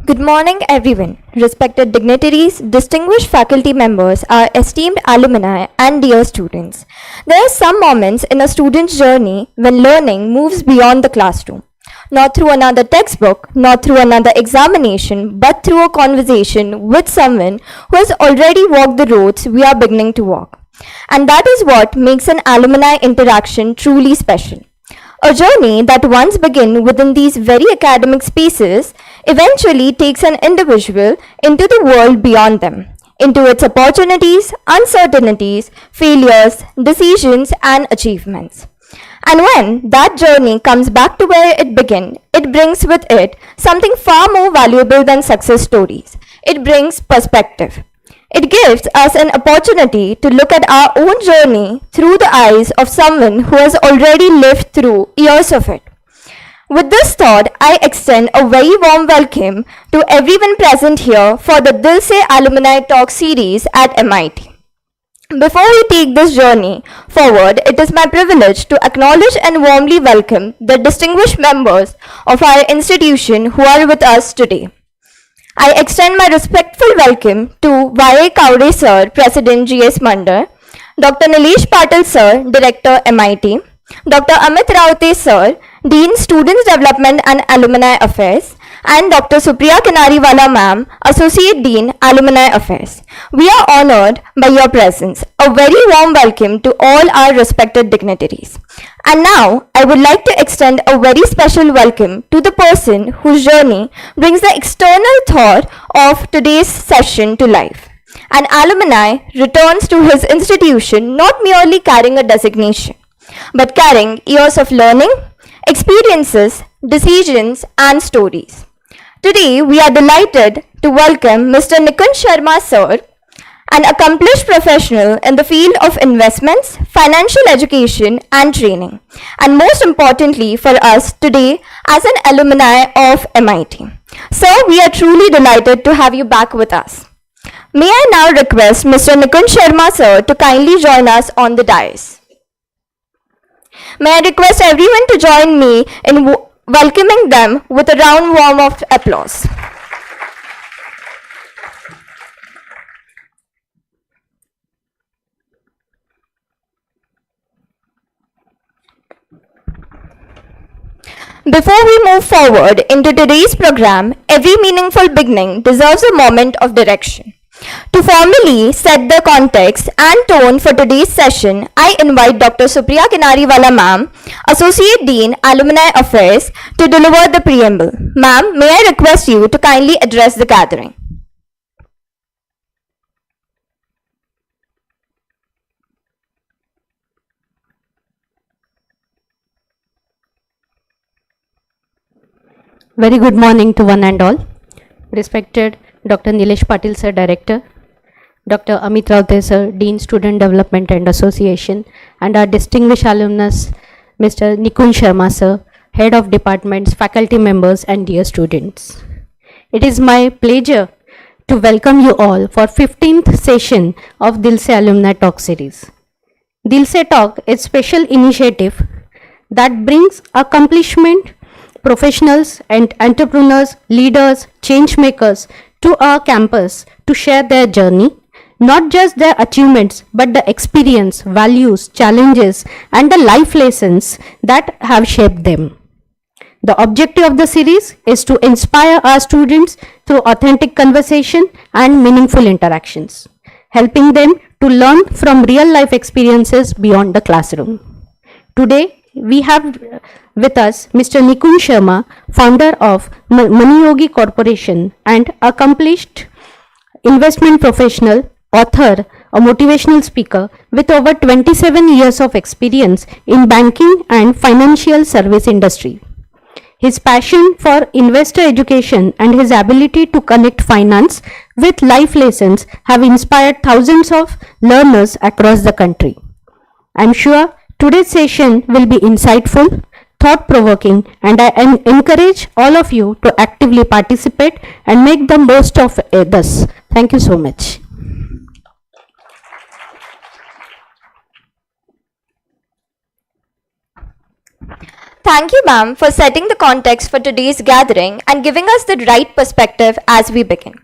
Good morning, everyone. Respected dignitaries, distinguished faculty members, our esteemed alumni, and dear students. There are some moments in a student's journey when learning moves beyond the classroom. Not through another textbook, not through another examination, but through a conversation with someone who has already walked the roads we are beginning to walk. And that is what makes an alumni interaction truly special. A journey that once began within these very academic spaces eventually takes an individual into the world beyond them, into its opportunities, uncertainties, failures, decisions, and achievements. And when that journey comes back to where it began, it brings with it something far more valuable than success stories. It brings perspective. It gives us an opportunity to look at our own journey through the eyes of someone who has already lived through years of it. With this thought, I extend a very warm welcome to everyone present here for the Dil Se Alumni Talk series at MIT. Before we take this journey forward, it is my privilege to acknowledge and warmly welcome the distinguished members of our institution who are with us today. I extend my respectful welcome to Y.A. Kaure Sir, President GS Mandar, Dr. Nilesh Patil Sir, Director MIT, Dr. Amit Raute Sir, Dean Students Development and Alumni Affairs, and Dr. Supriya Kanariwala Ma'am, Associate Dean, Alumni Affairs. We are honored by your presence. A very warm welcome to all our respected dignitaries. And now, I would like to extend a very special welcome to the person whose journey brings the external thought of today's session to life. An alumni returns to his institution not merely carrying a designation, but carrying years of learning, experiences, decisions, and stories. Today, we are delighted to welcome Mr. Nikunj Sharma Sir, an accomplished professional in the field of investments, financial education, and training, and most importantly for us today as an alumni of MIT. Sir, we are truly delighted to have you back with us. May I now request Mr. Nikunj Sharma Sir to kindly join us on the dais. May I request everyone to join me in welcoming them with a round warm of applause. Before we move forward into today's program, every meaningful beginning deserves a moment of direction. To formally set the context and tone for today's session, I invite Dr. Supriya Kanariwala Ma'am, Associate Dean, Alumni Affairs, to deliver the preamble. Ma'am, may I request you to kindly address the gathering. Very good morning to one and all. Respected Dr. Nilesh Patil Sir, Director, Dr. Amit Raute Sir, Dean Student Development and Association, and our distinguished alumnus, Mr. Nikunj Sharma Sir, Head of Departments, faculty members, and dear students. It is my pleasure to welcome you all for 15th session of Dil Se Alumni Talk series. Dil Se Talk is a special initiative that brings accomplishment professionals and entrepreneurs, leaders, change makers to our campus to share their journey, not just their achievements, but the experience, values, challenges, and the life lessons that have shaped them. The objective of the series is to inspire our students through authentic conversation and meaningful interactions, helping them to learn from real life experiences beyond the classroom. Today, we have with us Mr. Nikunj Sharma, founder of Moneyogi Corporation and accomplished investment professional, author, a motivational speaker with over 27 years of experience in banking and financial service industry. His passion for investor education and his ability to connect finance with life lessons have inspired thousands of learners across the country. I'm sure today's session will be insightful, thought-provoking, and I encourage all of you to actively participate and make the most of this. Thank you so much. Thank you, ma'am, for setting the context for today's gathering and giving us the right perspective as we begin.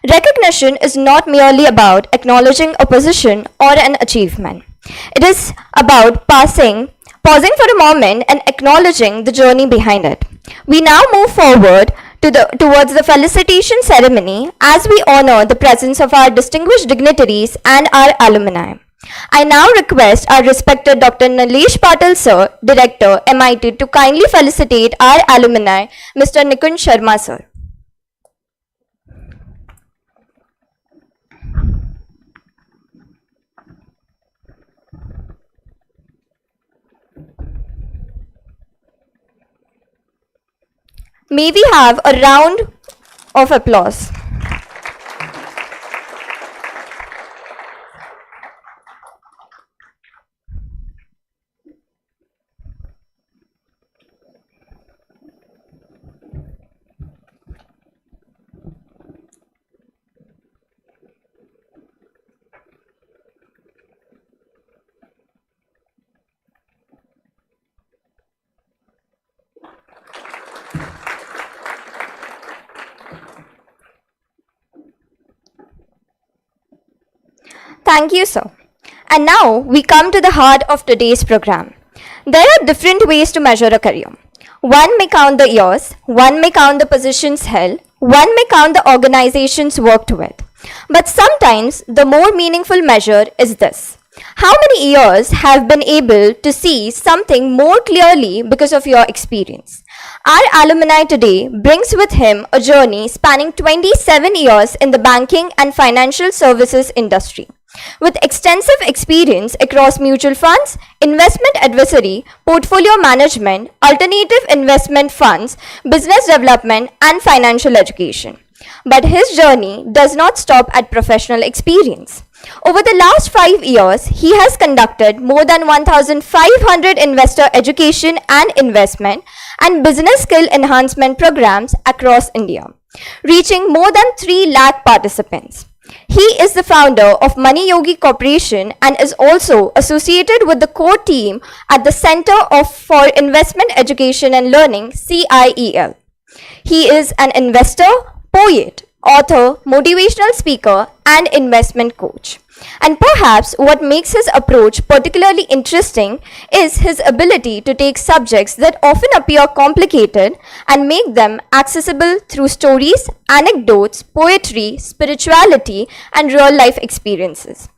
Recognition is not merely about acknowledging a position or an achievement. It is about pausing for a moment and acknowledging the journey behind it. We now move forward towards the felicitation ceremony as we honor the presence of our distinguished dignitaries and our alumni. I now request our respected Dr. Nilesh Patil Sir, Director, MIT, to kindly felicitate our alumni, Mr. Nikunj Sharma Sir. May we have a round of applause. Thank you, sir. And now we come to the heart of today's program. There are different ways to measure a career. One may count the years, one may count the positions held, one may count the organizations worked with. But sometimes the more meaningful measure is this. How many years have been able to see something more clearly because of your experience? Our alumni today brings with him a journey spanning 27 years in the banking and financial services industry. With extensive experience across mutual funds, investment advisory, portfolio management, alternative investment funds, business development, and financial education. But his journey does not stop at professional experience. Over the last 5 years, he has conducted more than 1,500 investor education and investment and business skill enhancement programs across India, reaching more than 3 lakh participants. He is the founder of Moneyogi Corporation and is also associated with the core team at the Center for Investment Education and Learning, CIEL. He is an investor, poet, author, motivational speaker, and investment coach. And perhaps what makes his approach particularly interesting is his ability to take subjects that often appear complicated and make them accessible through stories, anecdotes, poetry, spirituality, and real life experiences.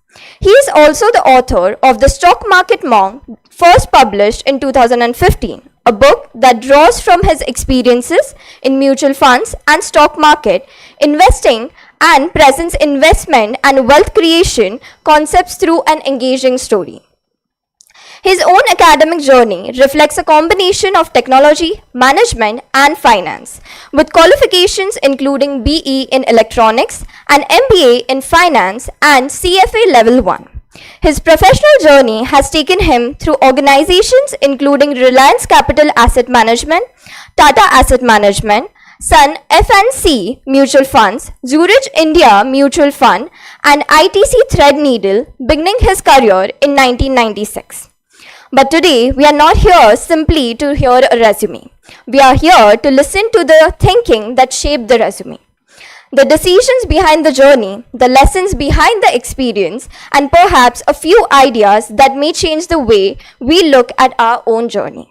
He is also the author of The Stock Market Monk, first published in 2015, a book that draws from his experiences in mutual funds and stock market, investing, and presents investment and wealth creation concepts through an engaging story. His own academic journey reflects a combination of technology, management, and finance, with qualifications including BE in electronics and M.B.A. in finance and CFA Level 1. His professional journey has taken him through organizations including Reliance Capital Asset Management, Tata Asset Management, Sun F&C Mutual Funds, Zurich India Mutual Fund, and ITC Threadneedle, beginning his career in 1996. But today, we are not here simply to hear a resume. We are here to listen to the thinking that shaped the resume, the decisions behind the journey, the lessons behind the experience, and perhaps a few ideas that may change the way we look at our own journey.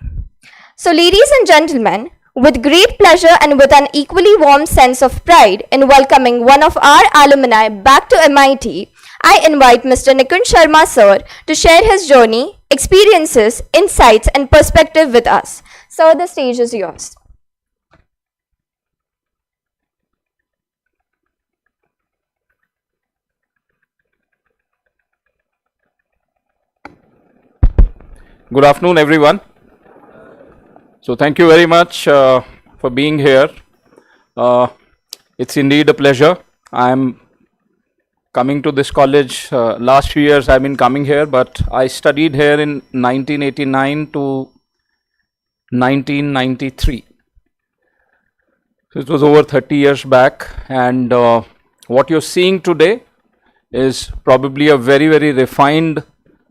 So, ladies and gentlemen, with great pleasure and with an equally warm sense of pride in welcoming one of our alumni back to MIT, I invite Mr. Nikunj Sharma sir to share his journey, experiences, insights, and perspective with us. Sir, the stage is yours. Good afternoon, everyone. So thank you very much for being here. It's indeed a pleasure. I'm coming to this college. Last few years I've been coming here, but I studied here in 1989 to 1993. So it was over 30 years back, and what you're seeing today is probably a very, very refined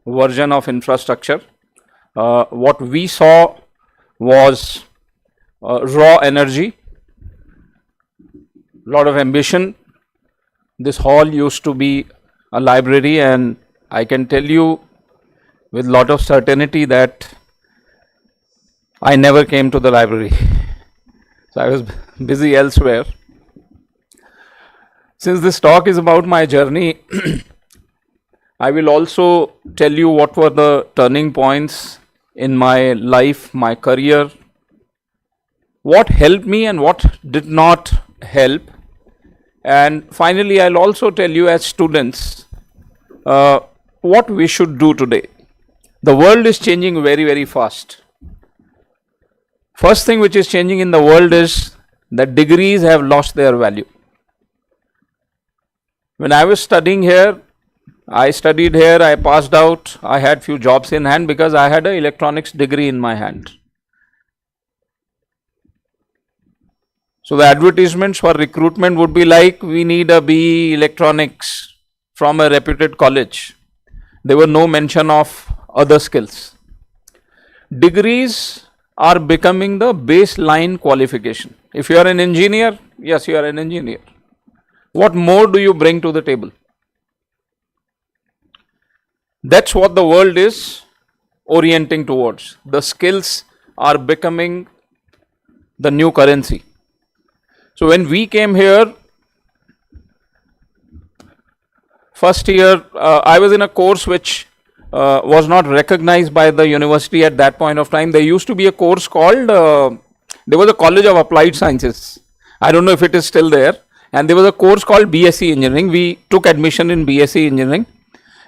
version of infrastructure. What we saw was raw energy, lot of ambition. This hall used to be a library, and I can tell you with lot of certainty that I never came to the library. So I was busy elsewhere. Since this talk is about my journey, I will also tell you what were the turning points in my life, my career, what helped me and what did not help. And finally, I'll also tell you as students what we should do today. The world is changing very, very fast. First thing which is changing in the world is that degrees have lost their value. When I was studying here, I studied here, I passed out, I had few jobs in hand because I had an electronics degree in my hand. So the advertisements for recruitment would be like, we need a BE electronics from a reputed college. There were no mention of other skills. Degrees are becoming the baseline qualification. If you are an engineer, yes, you are an engineer. What more do you bring to the table? That's what the world is orienting towards. The skills are becoming the new currency. So when we came here, first year, I was in a course which was not recognized by the university at that point of time. There used to be a course called, there was a College of Applied Sciences. I don't know if it is still there. And there was a course called BSc Engineering. We took admission in BSc Engineering.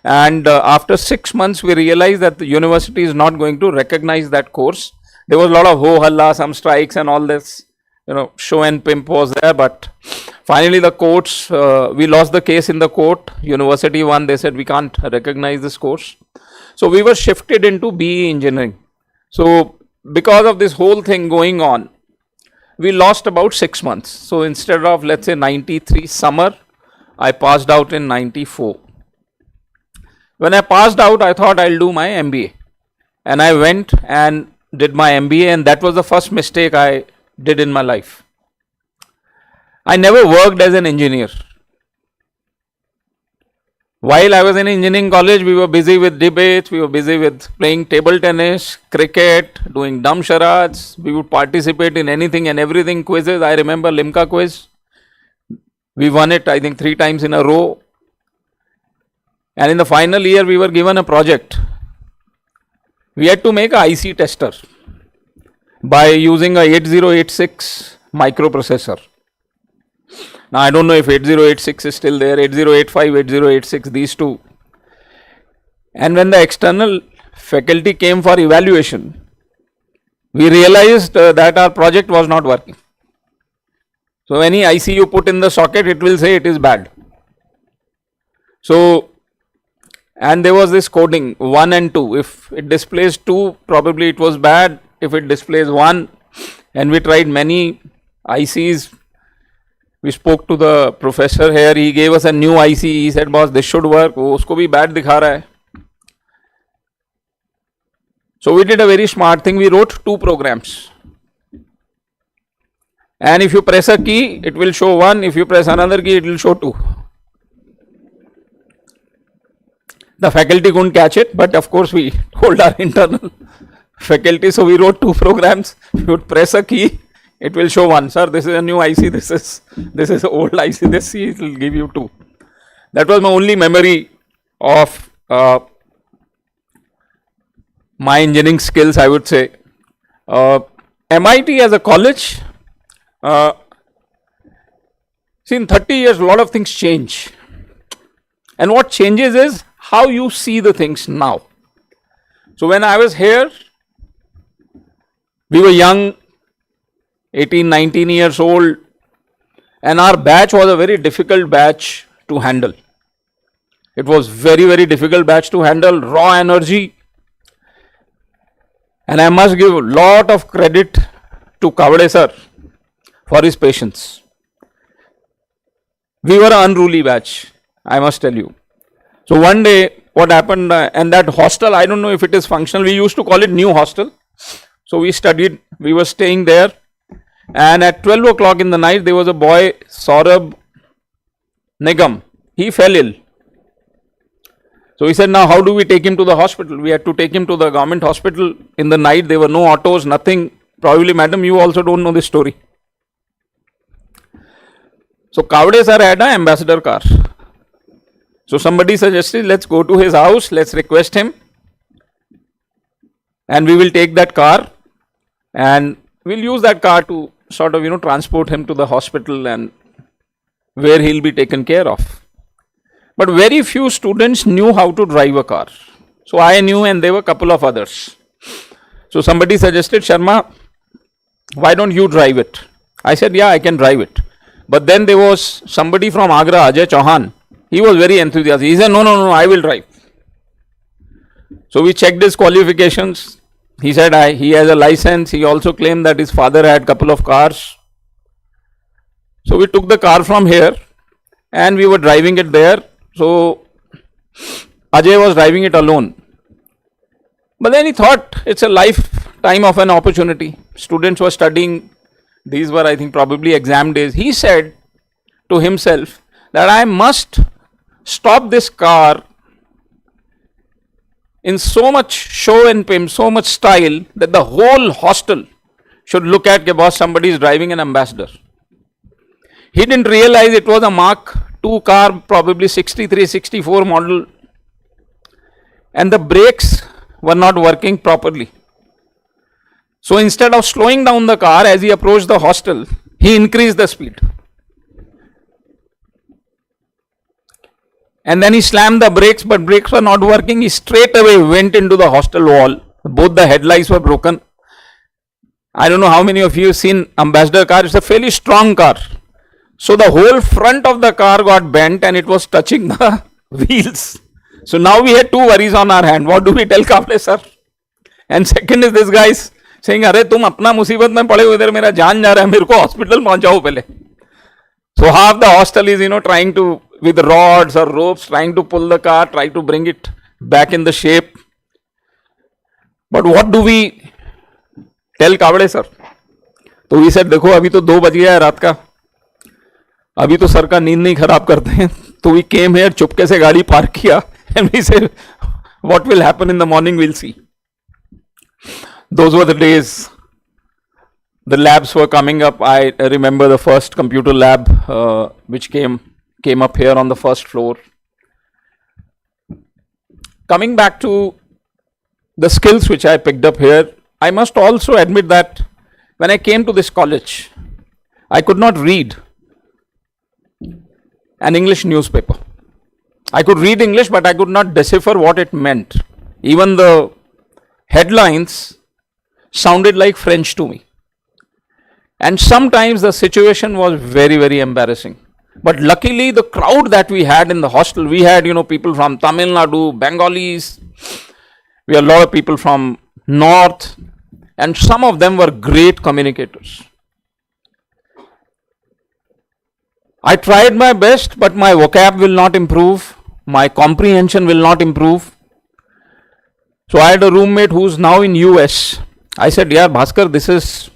And after 6 months, we realized that the university is not going to recognize that course. There was a lot of ho-halla, some strikes and all this, show and pimp was there. But finally, the courts, we lost the case in the court. University won, they said we can't recognize this course. So we were shifted into BE Engineering. So because of this whole thing going on, we lost about 6 months. So instead of, let's say, 93 summer, I passed out in 94. When I passed out, I thought I'll do my MBA. And I went and did my MBA, and that was the first mistake I did in my life. I never worked as an engineer. While I was in engineering college, we were busy with debates, we were busy with playing table tennis, cricket, doing dumb charades. We would participate in anything and everything, quizzes. I remember Limca quiz. We won it, I think, 3 times in a row. And in the final year, we were given a project. We had to make a IC tester by using a 8086 microprocessor. Now, I don't know if 8086 is still there, 8085, 8086, these two. And when the external faculty came for evaluation, we realized that our project was not working. So, any IC you put in the socket, it will say it is bad. So, and there was this coding 1 and 2. If it displays 2, probably it was bad. If it displays 1, and we tried many ICs. We spoke to the professor here. He gave us a new IC. He said, boss, this should work. Usko bhi bad dikha raha hai. So we did a very smart thing. We wrote 2 programs. And if you press a key, it will show 1. If you press another key, it will show 2. The faculty couldn't catch it, but of course we told our internal faculty. So we wrote 2 programs. You would press a key, it will show 1. Sir, this is a new IC. This is old IC. This C, it will give you 2. That was my only memory of my engineering skills, I would say. MIT as a college, see, in 30 years, a lot of things change. And what changes is how you see the things now. So when I was here, we were young, 18, 19 years old, and our batch was a very difficult batch to handle. It was very, very difficult batch to handle, raw energy. And I must give a lot of credit to Kavade sir for his patience. We were an unruly batch, I must tell you. So one day, what happened, and that hostel, I don't know if it is functional, we used to call it new hostel. So we studied, we were staying there, and at 12 o'clock in the night, there was a boy, Saurabh Nigam. He fell ill. So he said, now how do we take him to the hospital? We had to take him to the government hospital in the night. There were no autos, nothing. Probably, madam, you also don't know this story. So Kavade sir had an ambassador car. So somebody suggested, let's go to his house, let's request him, and we will take that car and we'll use that car to sort of, transport him to the hospital and where he'll be taken care of. But very few students knew how to drive a car. So I knew, and there were a couple of others. So somebody suggested, Sharma, why don't you drive it? I said, yeah, I can drive it. But then there was somebody from Agra, Ajay Chauhan. He was very enthusiastic. He said, no, I will drive. So we checked his qualifications. He said he has a license. He also claimed that his father had a couple of cars. So we took the car from here and we were driving it there. So Ajay was driving it alone. But then he thought it's a lifetime of an opportunity. Students were studying. These were, I think, probably exam days. He said to himself that I must stop this car in so much show and pimp, so much style that the whole hostel should look at के boss somebody is driving an ambassador. He didn't realize it was a Mark II car, probably 63, 64 model, and the brakes were not working properly. So instead of slowing down the car as he approached the hostel, he increased the speed. And then he slammed the brakes, but brakes were not working. He straight away went into the hostel wall. Both the headlights were broken. I don't know how many of you have seen Ambassador car. It's a fairly strong car. So the whole front of the car got bent and it was touching the wheels. So now we had two worries on our hand. What do we tell Kable sir? And second is this guy saying, अरे तुम अपना मुसीबत में पड़े हो, इधर मेरा जान जा रहा है, मेरे को हॉस्पिटल पहुंचाओ पहले. So half the hostel is, trying to, with rods or ropes, trying to pull the car, try to bring it back in the shape. But what do we tell Kable sir? तो we said, देखो अभी तो 2 बज गया है रात का, अभी तो सर का नींद नहीं खराब करते हैं. तो we came here, चुपके से गाड़ी पार्क किया, and we said, what will happen in the morning, we'll see. Those were the days. The labs were coming up. I remember the first computer lab which came up here on the first floor. Coming back to the skills which I picked up here, I must also admit that when I came to this college, I could not read an English newspaper. I could read English, but I could not decipher what it meant. Even the headlines sounded like French to me. And sometimes the situation was very, very embarrassing. But luckily, the crowd that we had in the hostel, we had, people from Tamil Nadu, Bengalis, we had a lot of people from North, and some of them were great communicators. I tried my best, but my vocab will not improve, my comprehension will not improve. So I had a roommate who's now in US. I said, yeah, Bhaskar, this is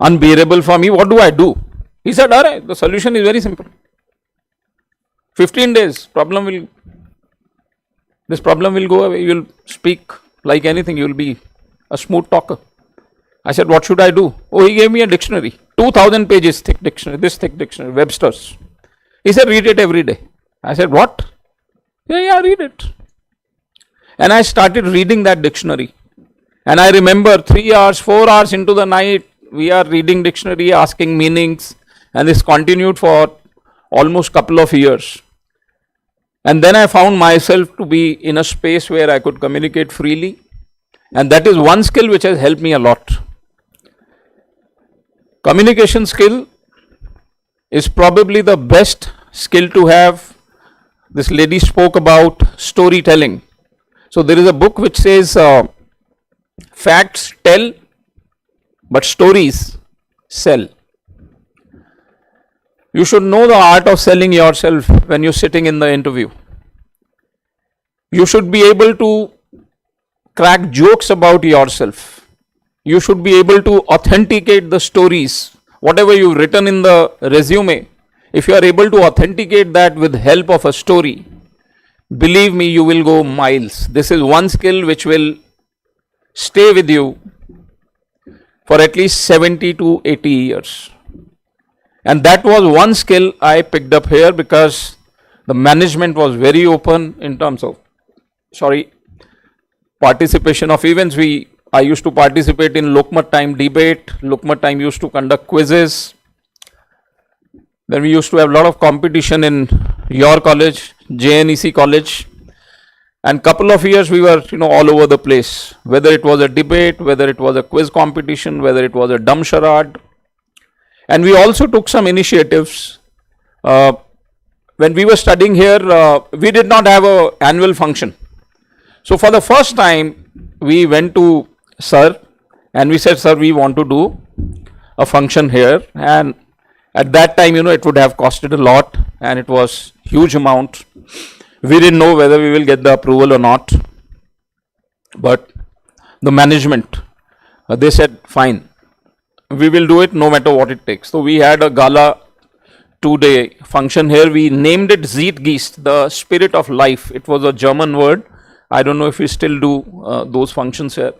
unbearable for me. What do I do? He said, alright, the solution is very simple. 15 days, this problem will go away. You will speak like anything. You will be a smooth talker. I said, what should I do? Oh, he gave me a dictionary, 2000 pages thick dictionary, this thick dictionary, Webster's. He said, read it every day. I said, what? Yeah, read it. And I started reading that dictionary. And I remember 3 hours, 4 hours into the night, we are reading dictionary, asking meanings, and this continued for almost couple of years. And then I found myself to be in a space where I could communicate freely. And that is one skill which has helped me a lot. Communication skill is probably the best skill to have. This lady spoke about storytelling. So there is a book which says, facts tell, but stories sell. You should know the art of selling yourself when you're sitting in the interview. You should be able to crack jokes about yourself. You should be able to authenticate the stories. Whatever you've written in the resume, if you are able to authenticate that with help of a story, believe me, you will go miles. This is one skill which will stay with you for at least 70 to 80 years. And that was one skill I picked up here because the management was very open in terms of, participation of events. I used to participate in Lokmat Time debate. Lokmat Time used to conduct quizzes. Then we used to have a lot of competition in your college, JNEC college. And couple of years we were, all over the place. Whether it was a debate, whether it was a quiz competition, whether it was a dumb charade. And we also took some initiatives. When we were studying here, we did not have an annual function. So for the first time, we went to sir and we said, sir, we want to do a function here. And at that time, it would have costed a lot and it was huge amount. We didn't know whether we will get the approval or not. But the management, they said, fine, we will do it no matter what it takes. So we had a gala 2-day function here. We named it Zeitgeist, the spirit of life. It was a German word. I don't know if we still do those functions here.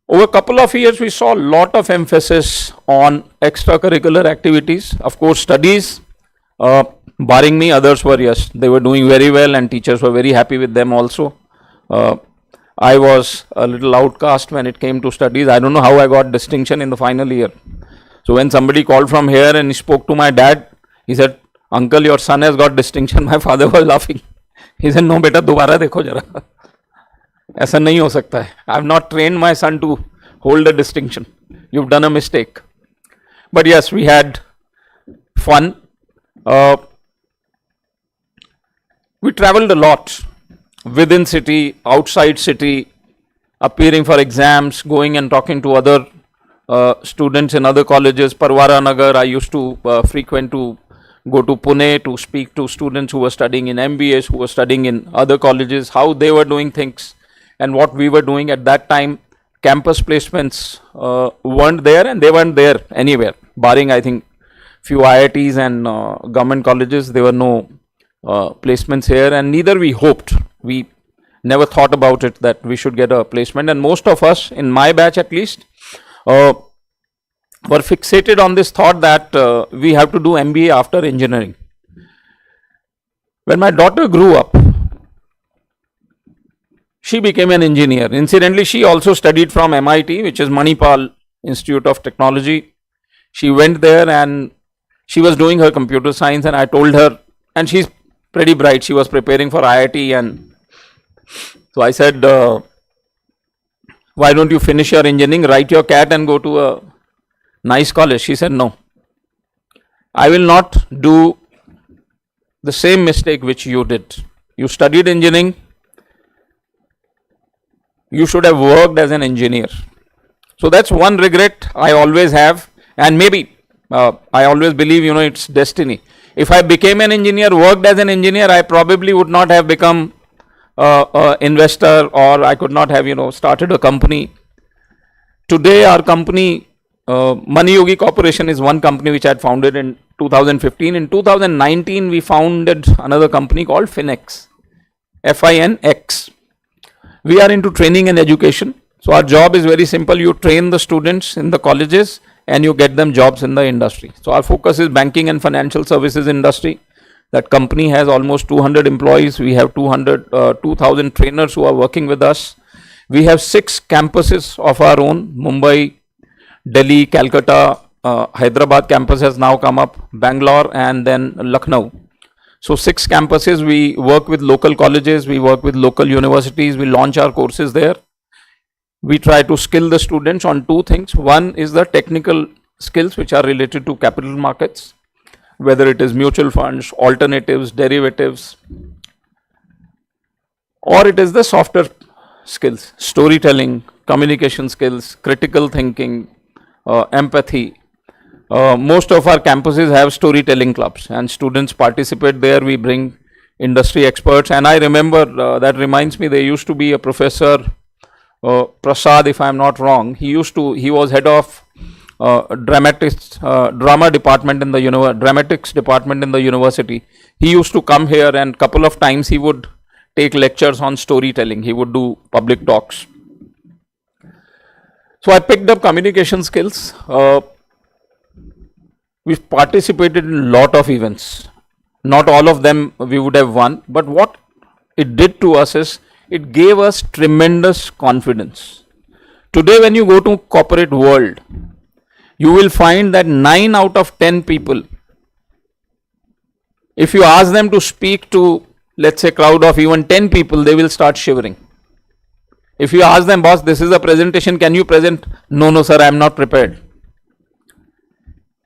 Over a couple of years, we saw a lot of emphasis on extracurricular activities. Of course, studies, barring me, others were, yes, they were doing very well and teachers were very happy with them also. I was a little outcast when it came to studies. I don't know how I got distinction in the final year. So when somebody called from here and he spoke to my dad, he said, "Uncle, your son has got distinction." My father was laughing. He said, "No, beta, dobara dekho jara. ऐसा नहीं हो सकता है. I have not trained my son to hold a distinction. You've done a mistake." But yes, we had fun. We traveled a lot within city, outside city, appearing for exams, going and talking to other students in other colleges. Parwara Nagar, I used to frequent to go to Pune to speak to students who were studying in M.B.As, who were studying in other colleges, how they were doing things and what we were doing at that time. Campus placements weren't there, and they weren't there anywhere, barring I think few IITs and government colleges. There were no placements here, and neither we hoped. We never thought about it that we should get a placement, and most of us, in my batch at least, were fixated on this thought that we have to do M.B.A. after engineering. When my daughter grew up, she became an engineer. Incidentally, she also studied from MIT, which is Manipal Institute of Technology. She went there and she was doing her computer science, and I told her, and she's pretty bright, she was preparing for IIT, and so I said, "Why don't you finish your engineering, write your CAT and go to a nice college?" She said, "No, I will not do the same mistake which you did. You studied engineering. You should have worked as an engineer." So that's one regret I always have, and maybe I always believe, it's destiny. If I became an engineer, worked as an engineer, I probably would not have become an investor, or I could not have, started a company. Today, our company, Moneyogi Corporation, is one company which I had founded in 2015. In 2019, we founded another company called Finex, FINX. We are into training and education. So our job is very simple. You train the students in the colleges and you get them jobs in the industry. So our focus is banking and financial services industry. That company has almost 200 employees. We have 2,000 trainers who are working with us. We have 6 campuses of our own: Mumbai, Delhi, Calcutta, Hyderabad campus has now come up, Bangalore, and then Lucknow. So 6 campuses. We work with local colleges, we work with local universities, we launch our courses there. We try to skill the students on 2 things. One is the technical skills which are related to capital markets, whether it is mutual funds, alternatives, derivatives, or it is the softer skills: storytelling, communication skills, critical thinking, empathy. Most of our campuses have storytelling clubs and students participate there. We bring industry experts, and I remember, that reminds me, there used to be a professor, Prasad, if I am not wrong. He was head of drama department in the dramatics department in the university. He used to come here, and couple of times he would take lectures on storytelling. He would do public talks. So I picked up communication skills. We participated in a lot of events. Not all of them we would have won, but what it did to us is it gave us tremendous confidence. Today, when you go to corporate world, you will find that 9 out of 10 people, if you ask them to speak to, let's say, crowd of even 10 people, they will start shivering. If you ask them, "Boss, this is a presentation, can you present?" No, sir, I am not prepared.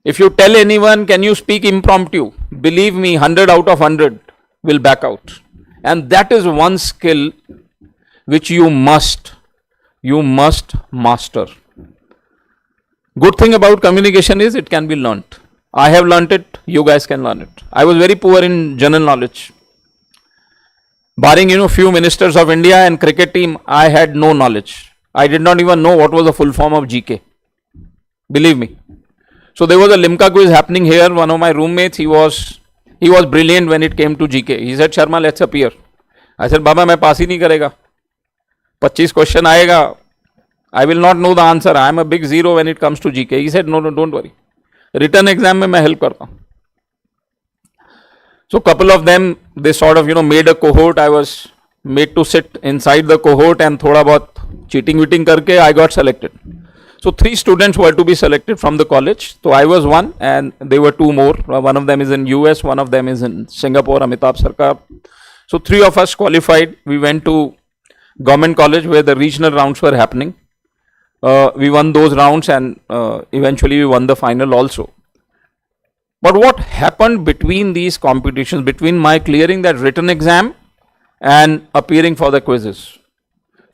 If you tell anyone, "Can you speak impromptu?" believe me, 100 out of 100 will back out. And that is one skill which you must master. Good thing about communication is it can be learnt. I have learnt it, you guys can learn it. I was very poor in general knowledge. Barring, few ministers of India and cricket team, I had no knowledge. I did not even know what was the full form of GK. Believe me. So there was a Limca quiz happening here. One of my roommates, he was brilliant when it came to GK. He said, "Sharma, let's appear." I said, Baba, मैं पास ही नहीं करेगा. 25 question आएगा. I will not know the answer. I am a big zero when it comes to GK. He said, no, don't worry. Written exam में मैं help करता हूँ. So couple of them, they sort of, made a cohort. I was made to sit inside the cohort and थोड़ा बहुत cheating करके I got selected. So 3 students were to be selected from the college. So I was one and there were 2 more. One of them is in US, one of them is in Singapore, Amitabh Sarkar. So 3 of us qualified. We went to government college where the regional rounds were happening. We won those rounds and eventually we won the final also. But what happened between these competitions, between my clearing that written exam and appearing for the quizzes?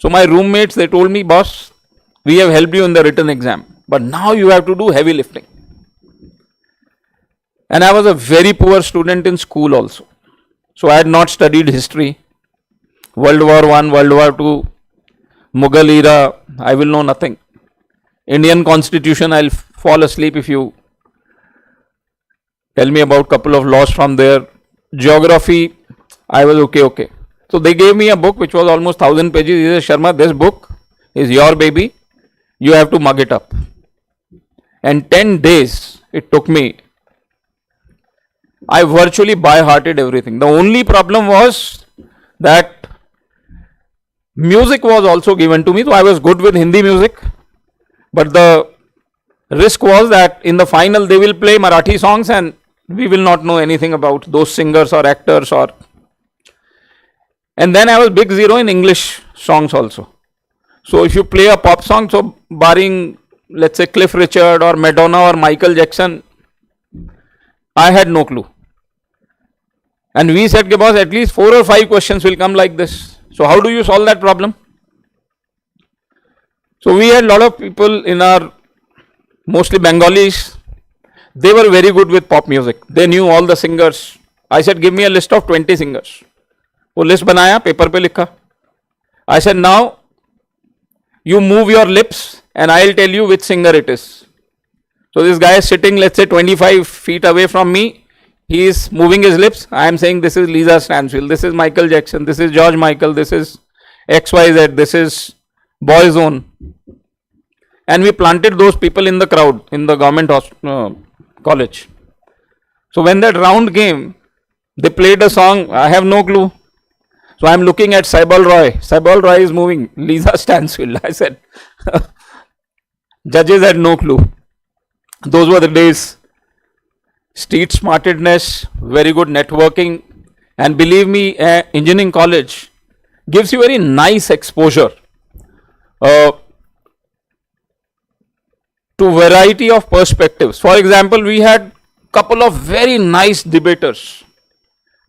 So my roommates, they told me, boss, we have helped you in the written exam, but now you have to do heavy lifting. And I was a very poor student in school also. So I had not studied history, World War I, World War II, Mughal era, I will know nothing. Indian Constitution, I'll fall asleep if you tell me about couple of laws from there. Geography, I was okay. So they gave me a book which was almost 1000 pages. He said, Sharma, this book is your baby. You have to mug it up. And 10 days it took me. I virtually by-hearted everything. The only problem was that music was also given to me. So I was good with Hindi music. But the risk was that in the final they will play Marathi songs and we will not know anything about those singers or actors or. And then I was big zero in English songs also. So if you play a pop song, so barring let's say Cliff Richard or Madonna or Michael Jackson, I had no clue. And we said, boss, at least 4 or 5 questions will come like this. So how do you solve that problem? So we had a lot of people in our, mostly Bengalis, they were very good with pop music. They knew all the singers. I said, give me a list of 20 singers. वो list बनाया, paper पे लिखा. I said, now you move your lips and I'll tell you which singer it is. So this guy is sitting, let's say 25 feet away from me. He is moving his lips. I am saying this is Lisa Stansfield, this is Michael Jackson, this is George Michael, this is XYZ, this is Boyzone. And we planted those people in the crowd in the government college. So when that round came, they played a song, I have no clue. So I am looking at Saibal Roy. Saibal Roy is moving. Lisa Stansfield. I said, judges had no clue. Those were the days. Street smartedness, very good networking, and believe me, engineering college gives you very nice exposure to variety of perspectives. For example, we had couple of very nice debaters.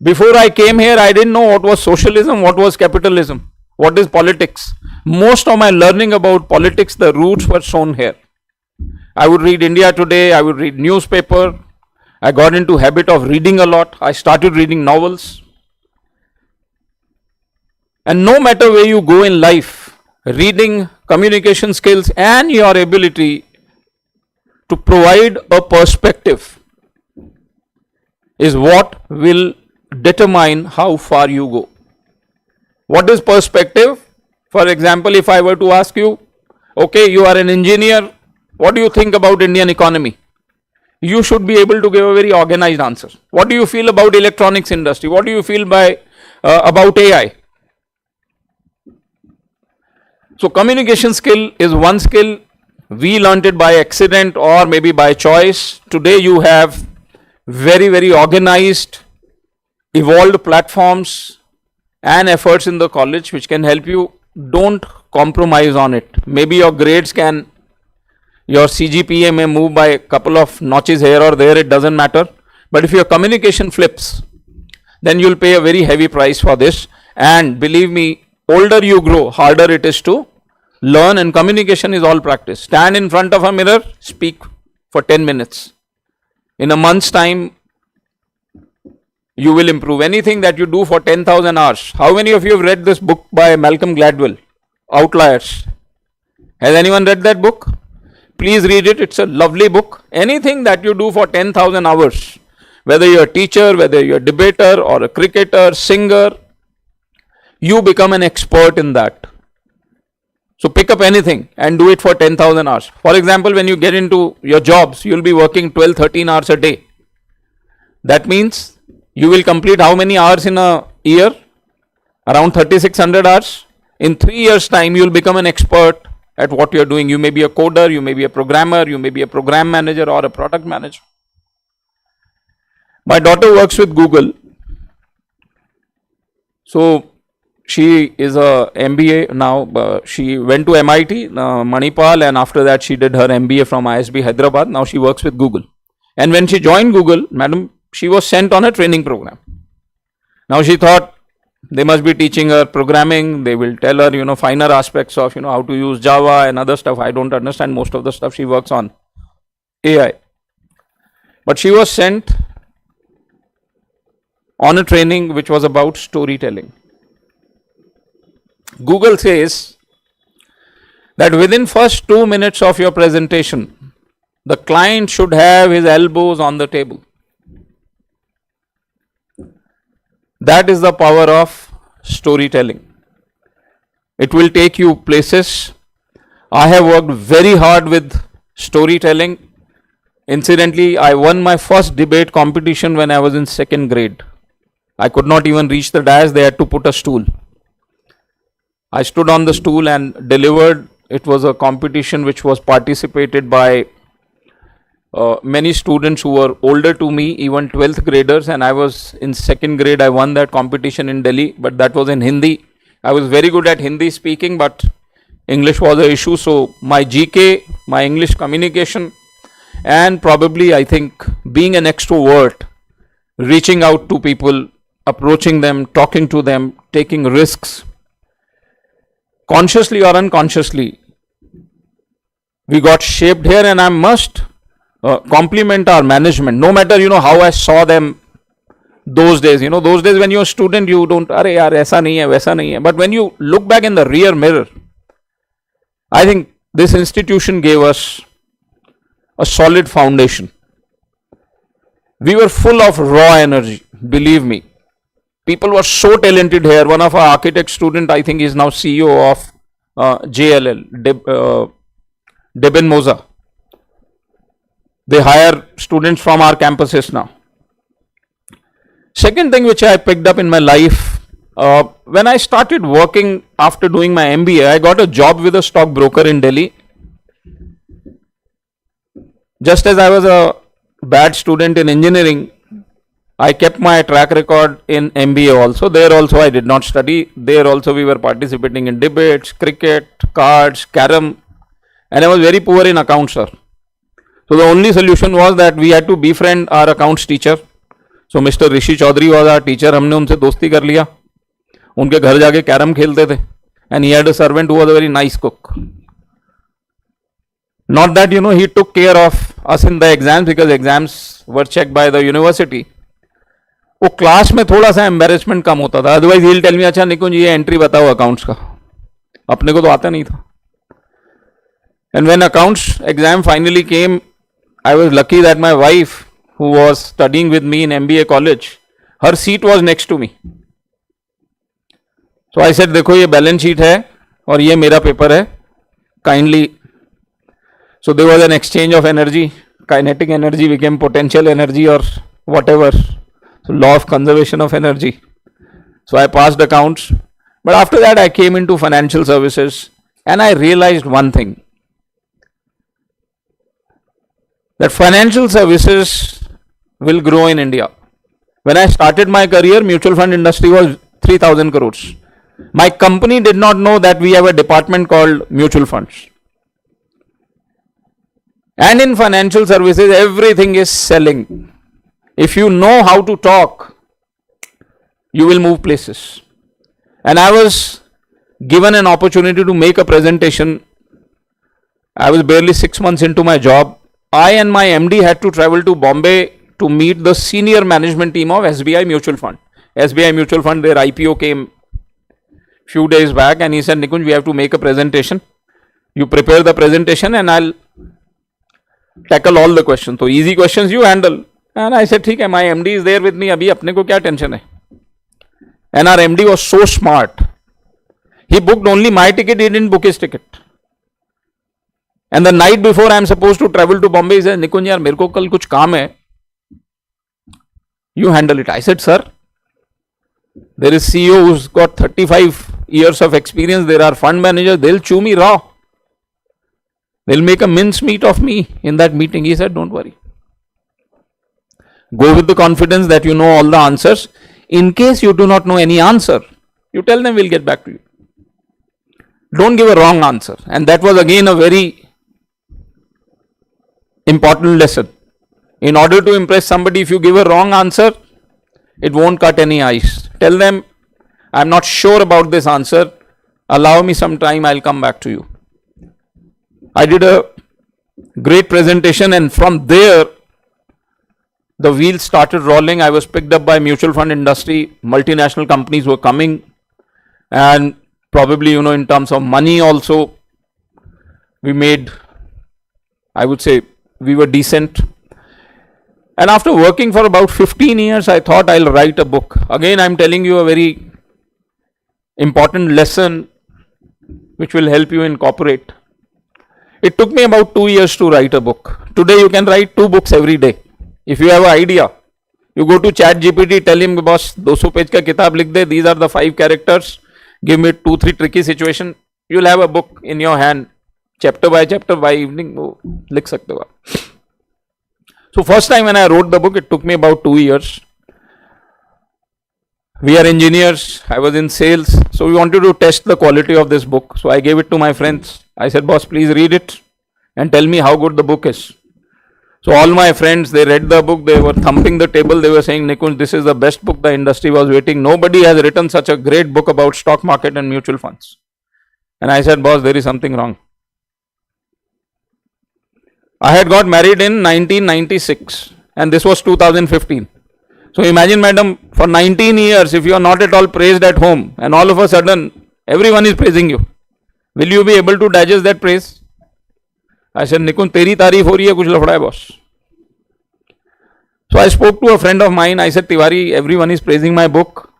Before I came here, I didn't know what was socialism, what was capitalism, what is politics. Most of my learning about politics, the roots were shown here. I would read India Today, I would read newspaper. I got into habit of reading a lot. I started reading novels. And no matter where you go in life, reading, communication skills and your ability to provide a perspective is what will determine how far you go. What is perspective? For example, if I were to ask you, okay, you are an engineer, what do you think about Indian economy? You should be able to give a very organized answer. What do you feel about electronics industry? What do you feel about AI? So communication skill is one skill. We learned it by accident or maybe by choice. Today you have very, very organized, evolved platforms and efforts in the college which can help you. Don't compromise on it. Maybe your grades can, your CGPA may move by a couple of notches here or there, it doesn't matter. But if your communication flips, then you'll pay a very heavy price for this. And believe me, older you grow, harder it is to learn, and communication is all practice. Stand in front of a mirror, speak for 10 minutes. In a month's time, you will improve. Anything that you do for 10,000 hours. How many of you have read this book by Malcolm Gladwell, Outliers? Has anyone read that book? Please read it. It's a lovely book. Anything that you do for 10,000 hours, whether you're a teacher, whether you're a debater or a cricketer, singer, you become an expert in that. So pick up anything and do it for 10,000 hours. For example, when you get into your jobs, you'll be working 12, 13 hours a day. That means you will complete how many hours in a year? Around 3,600 hours. In 3 years' time, you'll become an expert at what you're doing. You may be a coder, you may be a programmer, you may be a program manager or a product manager. My daughter works with Google. So she is a M.B.A. now. She went to MIT, Manipal, and after that she did her M.B.A. from ISB Hyderabad. Now she works with Google. And when she joined Google, madam, she was sent on a training program. Now she thought they must be teaching her programming. They will tell her, finer aspects of, how to use Java and other stuff. I don't understand most of the stuff she works on. AI. But she was sent on a training which was about storytelling. Google says that within first 2 minutes of your presentation, the client should have his elbows on the table. That is the power of storytelling. It will take you places. I have worked very hard with storytelling. Incidentally, I won my first debate competition when I was in 2nd grade. I could not even reach the dais. They had to put a stool. I stood on the stool and delivered. It was a competition which was participated by many students who were older to me, even 12th graders, and I was in 2nd grade. I won that competition in Delhi, but that was in Hindi. I was very good at Hindi speaking, but English was an issue. So my GK, my English communication, and probably I think being an extrovert, reaching out to people, approaching them, talking to them, taking risks, consciously or unconsciously, we got shaped here, and I must compliment our management. No matter, how I saw them those days. Those days when you're a student, you don't, "Arey yaar, aisa nahi hai, waisa nahi hai." But when you look back in the rear mirror, I think this institution gave us a solid foundation. We were full of raw energy, believe me. People were so talented here. One of our architect student, I think, is now CEO of JLL, Deben Moza. They hire students from our campuses now. Second thing which I picked up in my life, when I started working after doing my M.B.A, I got a job with a stockbroker in Delhi. Just as I was a bad student in engineering, I kept my track record in M.B.A also. There also I did not study. There also we were participating in debates, cricket, cards, carom, and I was very poor in accounts, sir. So the only solution was that we had to befriend our accounts teacher. So Mr. Rishi Chaudhary was our teacher. हमने उनसे दोस्ती कर लिया. उनके घर जाके carrom खेलते थे. And he had a servant who was a very nice cook. Not that, he took care of us in the exams because exams were checked by the university. वो क्लास में थोड़ा सा एम्बेरसमेंट कम होता था. Otherwise he'll tell me, अच्छा निकुंज ये entry बताओ accounts का. अपने को तो आता नहीं था. And when accounts exam finally came, I was lucky that my wife, who was studying with me in M.B.A college, her seat was next to me. So I said, देखो ये बैलेंस शीट है और ये मेरा paper है, kindly. So there was an exchange of energy. Kinetic energy became potential energy or whatever. So law of conservation of energy. So I passed accounts. But after that I came into financial services and I realized one thing. That financial services will grow in India. When I started my career, mutual fund industry was 3,000 crores. My company did not know that we have a department called mutual funds. And in financial services, everything is selling. If you know how to talk, you will move places. And I was given an opportunity to make a presentation. I was barely 6 months into my job. I and my MD had to travel to Bombay to meet the senior management team of SBI Mutual Fund. SBI Mutual Fund, their IPO came few days back and he said, Nikunj, we have to make a presentation. You prepare the presentation and I'll tackle all the questions. So easy questions you handle. And I said, ठीक है, my MD is there with me. अभी अपने को क्या tension है? And our MD was so smart. He booked only my ticket, he didn't book his ticket. And the night before I am supposed to travel to Bombay, he said, Nikunj yaar, mere ko kal kuch kaam hai. You handle it. I said, sir, there is CEO who's got 35 years of experience. There are fund managers. They'll chew me raw. They'll make a mincemeat of me in that meeting. He said, don't worry. Go with the confidence that you know all the answers. In case you do not know any answer, you tell them we'll get back to you. Don't give a wrong answer. And that was again a very important lesson. In order to impress somebody, if you give a wrong answer, it won't cut any ice. Tell them, I'm not sure about this answer. Allow me some time, I'll come back to you. I did a great presentation, and from there, the wheels started rolling. I was picked up by mutual fund industry. Multinational companies were coming. And probably, in terms of money also, we made, I would say, we were decent. And after working for about 15 years, I thought I'll write a book. Again, I'm telling you a very important lesson which will help you incorporate. It took me about 2 years to write a book. Today, you can write 2 books every day. If you have an idea, you go to ChatGPT, tell him, boss, 200 page ka kitab likh de, these are the 5 characters, give me 2-3 tricky situation, you'll have a book in your hand, chapter by evening, likh sakte ho. So first time when I wrote the book, it took me about 2 years. We are engineers, I was in sales, so we wanted to test the quality of this book. So I gave it to my friends. I said, boss, please read it and tell me how good the book is. So all my friends, they read the book, they were thumping the table, they were saying, Nikunj, this is the best book the industry was waiting. Nobody has written such a great book about stock market and mutual funds. And I said, boss, there is something wrong. I had got married in 1996 and this was 2015. So imagine, madam, for 19 years, if you are not at all praised at home and all of a sudden everyone is praising you, will you be able to digest that praise? I said, Nikunj, teri tareef ho rahi hai, kuch lafda hai, boss. So I spoke to a friend of mine. I said, Tiwari, everyone is praising my book.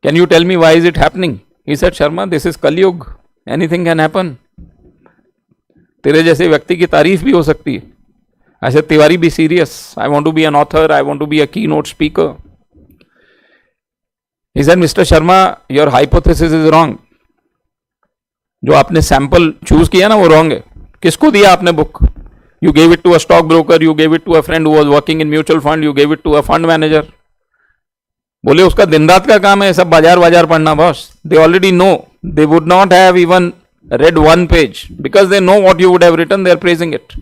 Can you tell me why is it happening? He said, Sharma, this is Kali Yuga. Anything can happen. तेरे जैसे व्यक्ति की तारीफ भी हो सकती है. I said, Tiwari, be serious. I want to be an author. I want to be a keynote speaker. He said, Mr. Sharma, your hypothesis is wrong. जो आपने सैंपल चूज किया ना वो रॉन्ग है. किसको दिया आपने book? You gave it to a stock broker. You gave it to a friend who was working in mutual fund. You gave it to a fund manager. बोले उसका दिन रात का काम है सब बाजार पढ़ना boss. They already know. They would not have even read one page because they know what you would have written. They are praising it.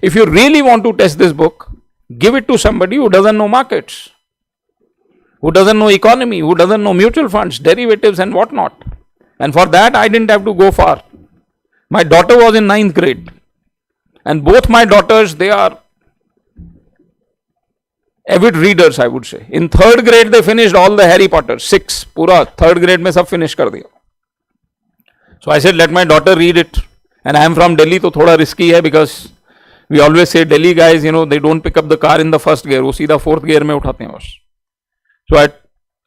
If you really want to test this book, give it to somebody who doesn't know markets, who doesn't know economy, who doesn't know mutual funds, derivatives and whatnot. And for that, I didn't have to go far. My daughter was in 9th grade. And both my daughters, they are avid readers, I would say. In 3rd grade, they finished all the Harry Potter. 6, pura 3rd grade mein sab finish kar diya. So I said, let my daughter read it. And I am from Delhi, so thoda risky hai because we always say Delhi guys, they don't pick up the car in the 1st gear. वो सीधा 4th gear में उठाते हैं बस. So I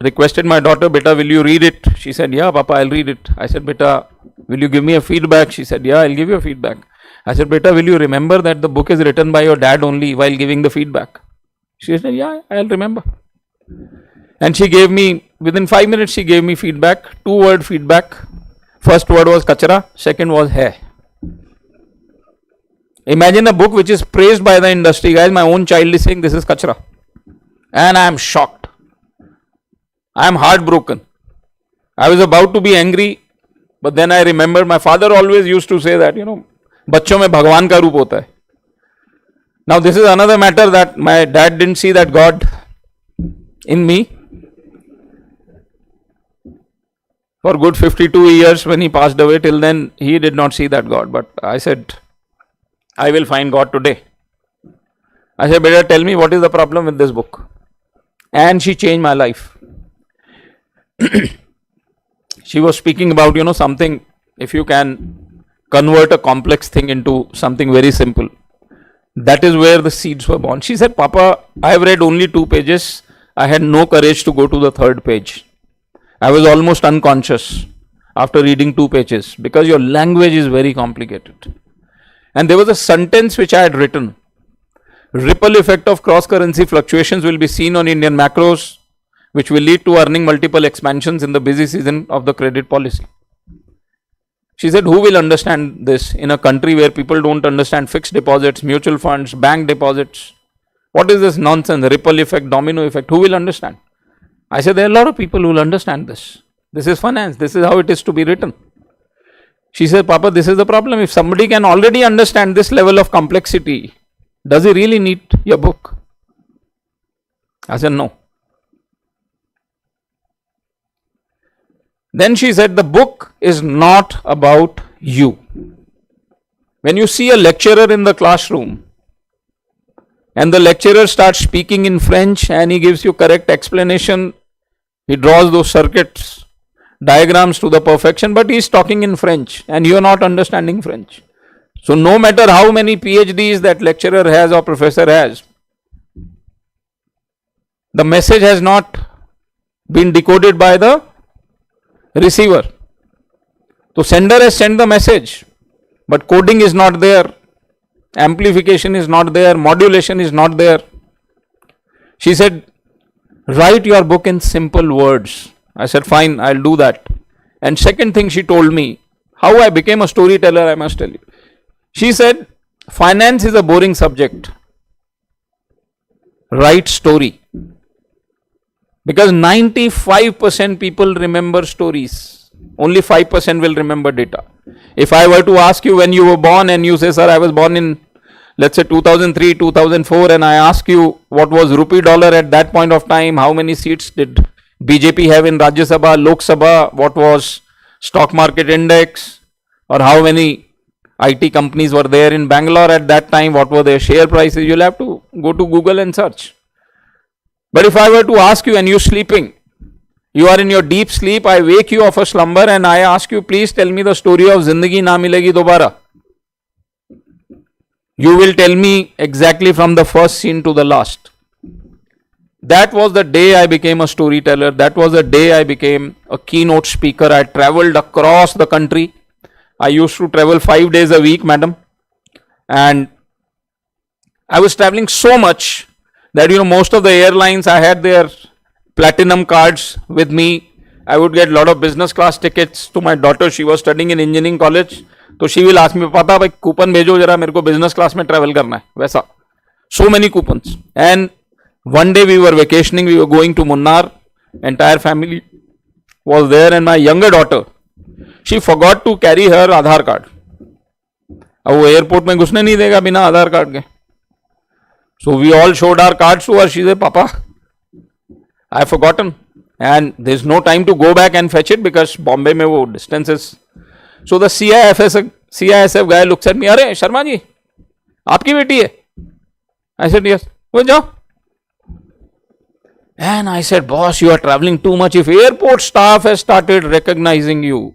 requested my daughter, beta, will you read it? She said, yeah, papa, I'll read it. I said, beta, will you give me a feedback? She said, yeah, I'll give you a feedback. I said, beta, will you remember that the book is written by your dad only while giving the feedback? She said, yeah, I'll remember. And she gave me, within 5 minutes, she gave me feedback, 2-word feedback. First word was kachra, second was hai. Imagine a book which is praised by the industry, guys. My own child is saying this is kachra. And I am shocked. I am heartbroken. I was about to be angry, but then I remembered my father always used to say that, बच्चों में भगवान का रूप होता है. Now this is another matter that my dad didn't see that God in me. For good 52 years when he passed away, till then he did not see that God. But I said, I will find God today. I said, better tell me what is the problem with this book. And she changed my life. She was speaking about, something, if you can convert a complex thing into something very simple. That is where the seeds were born. She said, Papa, I have read only 2 pages. I had no courage to go to the 3rd page. I was almost unconscious after reading 2 pages because your language is very complicated. And there was a sentence which I had written. Ripple effect of cross currency fluctuations will be seen on Indian macros, which will lead to earning multiple expansions in the busy season of the credit policy. She said, who will understand this in a country where people don't understand fixed deposits, mutual funds, bank deposits? What is this nonsense? Ripple effect, domino effect. Who will understand? I said, there are a lot of people who will understand this. This is finance. This is how it is to be written. She said, Papa, this is the problem. If somebody can already understand this level of complexity, does he really need your book? I said, no. Then she said, the book is not about you. When you see a lecturer in the classroom and the lecturer starts speaking in French and he gives you correct explanation, he draws those circuits, diagrams to the perfection, but he is talking in French and you are not understanding French. So no matter how many PhDs that lecturer has or professor has, the message has not been decoded by the receiver. So sender has sent the message, but coding is not there, amplification is not there, modulation is not there. She said, write your book in simple words. I said, fine, I'll do that. And second thing she told me, how I became a storyteller, I must tell you. She said, finance is a boring subject. Write story. Because 95% people remember stories. Only 5% will remember data. If I were to ask you when you were born and you say, sir, I was born in, let's say 2003, 2004, and I ask you what was rupee dollar at that point of time, how many seats did BJP have in Rajya Sabha, Lok Sabha, what was stock market index, or how many IT companies were there in Bangalore at that time, what were their share prices, you'll have to go to Google and search. But if I were to ask you and you're sleeping, you are in your deep sleep, I wake you of a slumber and I ask you, please tell me the story of Zindagi Na Milegi Dobara. You will tell me exactly from the first scene to the last. That was the day I became a storyteller. That was the day I became a keynote speaker. I traveled across the country. I used to travel 5 days a week, madam. And I was traveling so much that, most of the airlines, I had their platinum cards with me. I would get a lot of business class tickets to my daughter. She was studying in engineering college. So she will ask me, Papa, bhai, coupon bhejo jara, mere ko business class mein travel karna hai. Waisa. So many coupons. And one day we were vacationing, we were going to Munnar. Entire family was there and my younger daughter, she forgot to carry her Aadhaar card. अब वो airport में घुसने नहीं देगा बिना आधार card के. So we all showed our cards to her. She said, Papa, I have forgotten. And there's no time to go back and fetch it because Bombay mein wo distance is. So the CISF guy looks at me, अरे शर्मा जी, आपकी बेटी है? I said, yes. वो जाओ. And I said, boss, you are traveling too much. If airport staff has started recognizing you,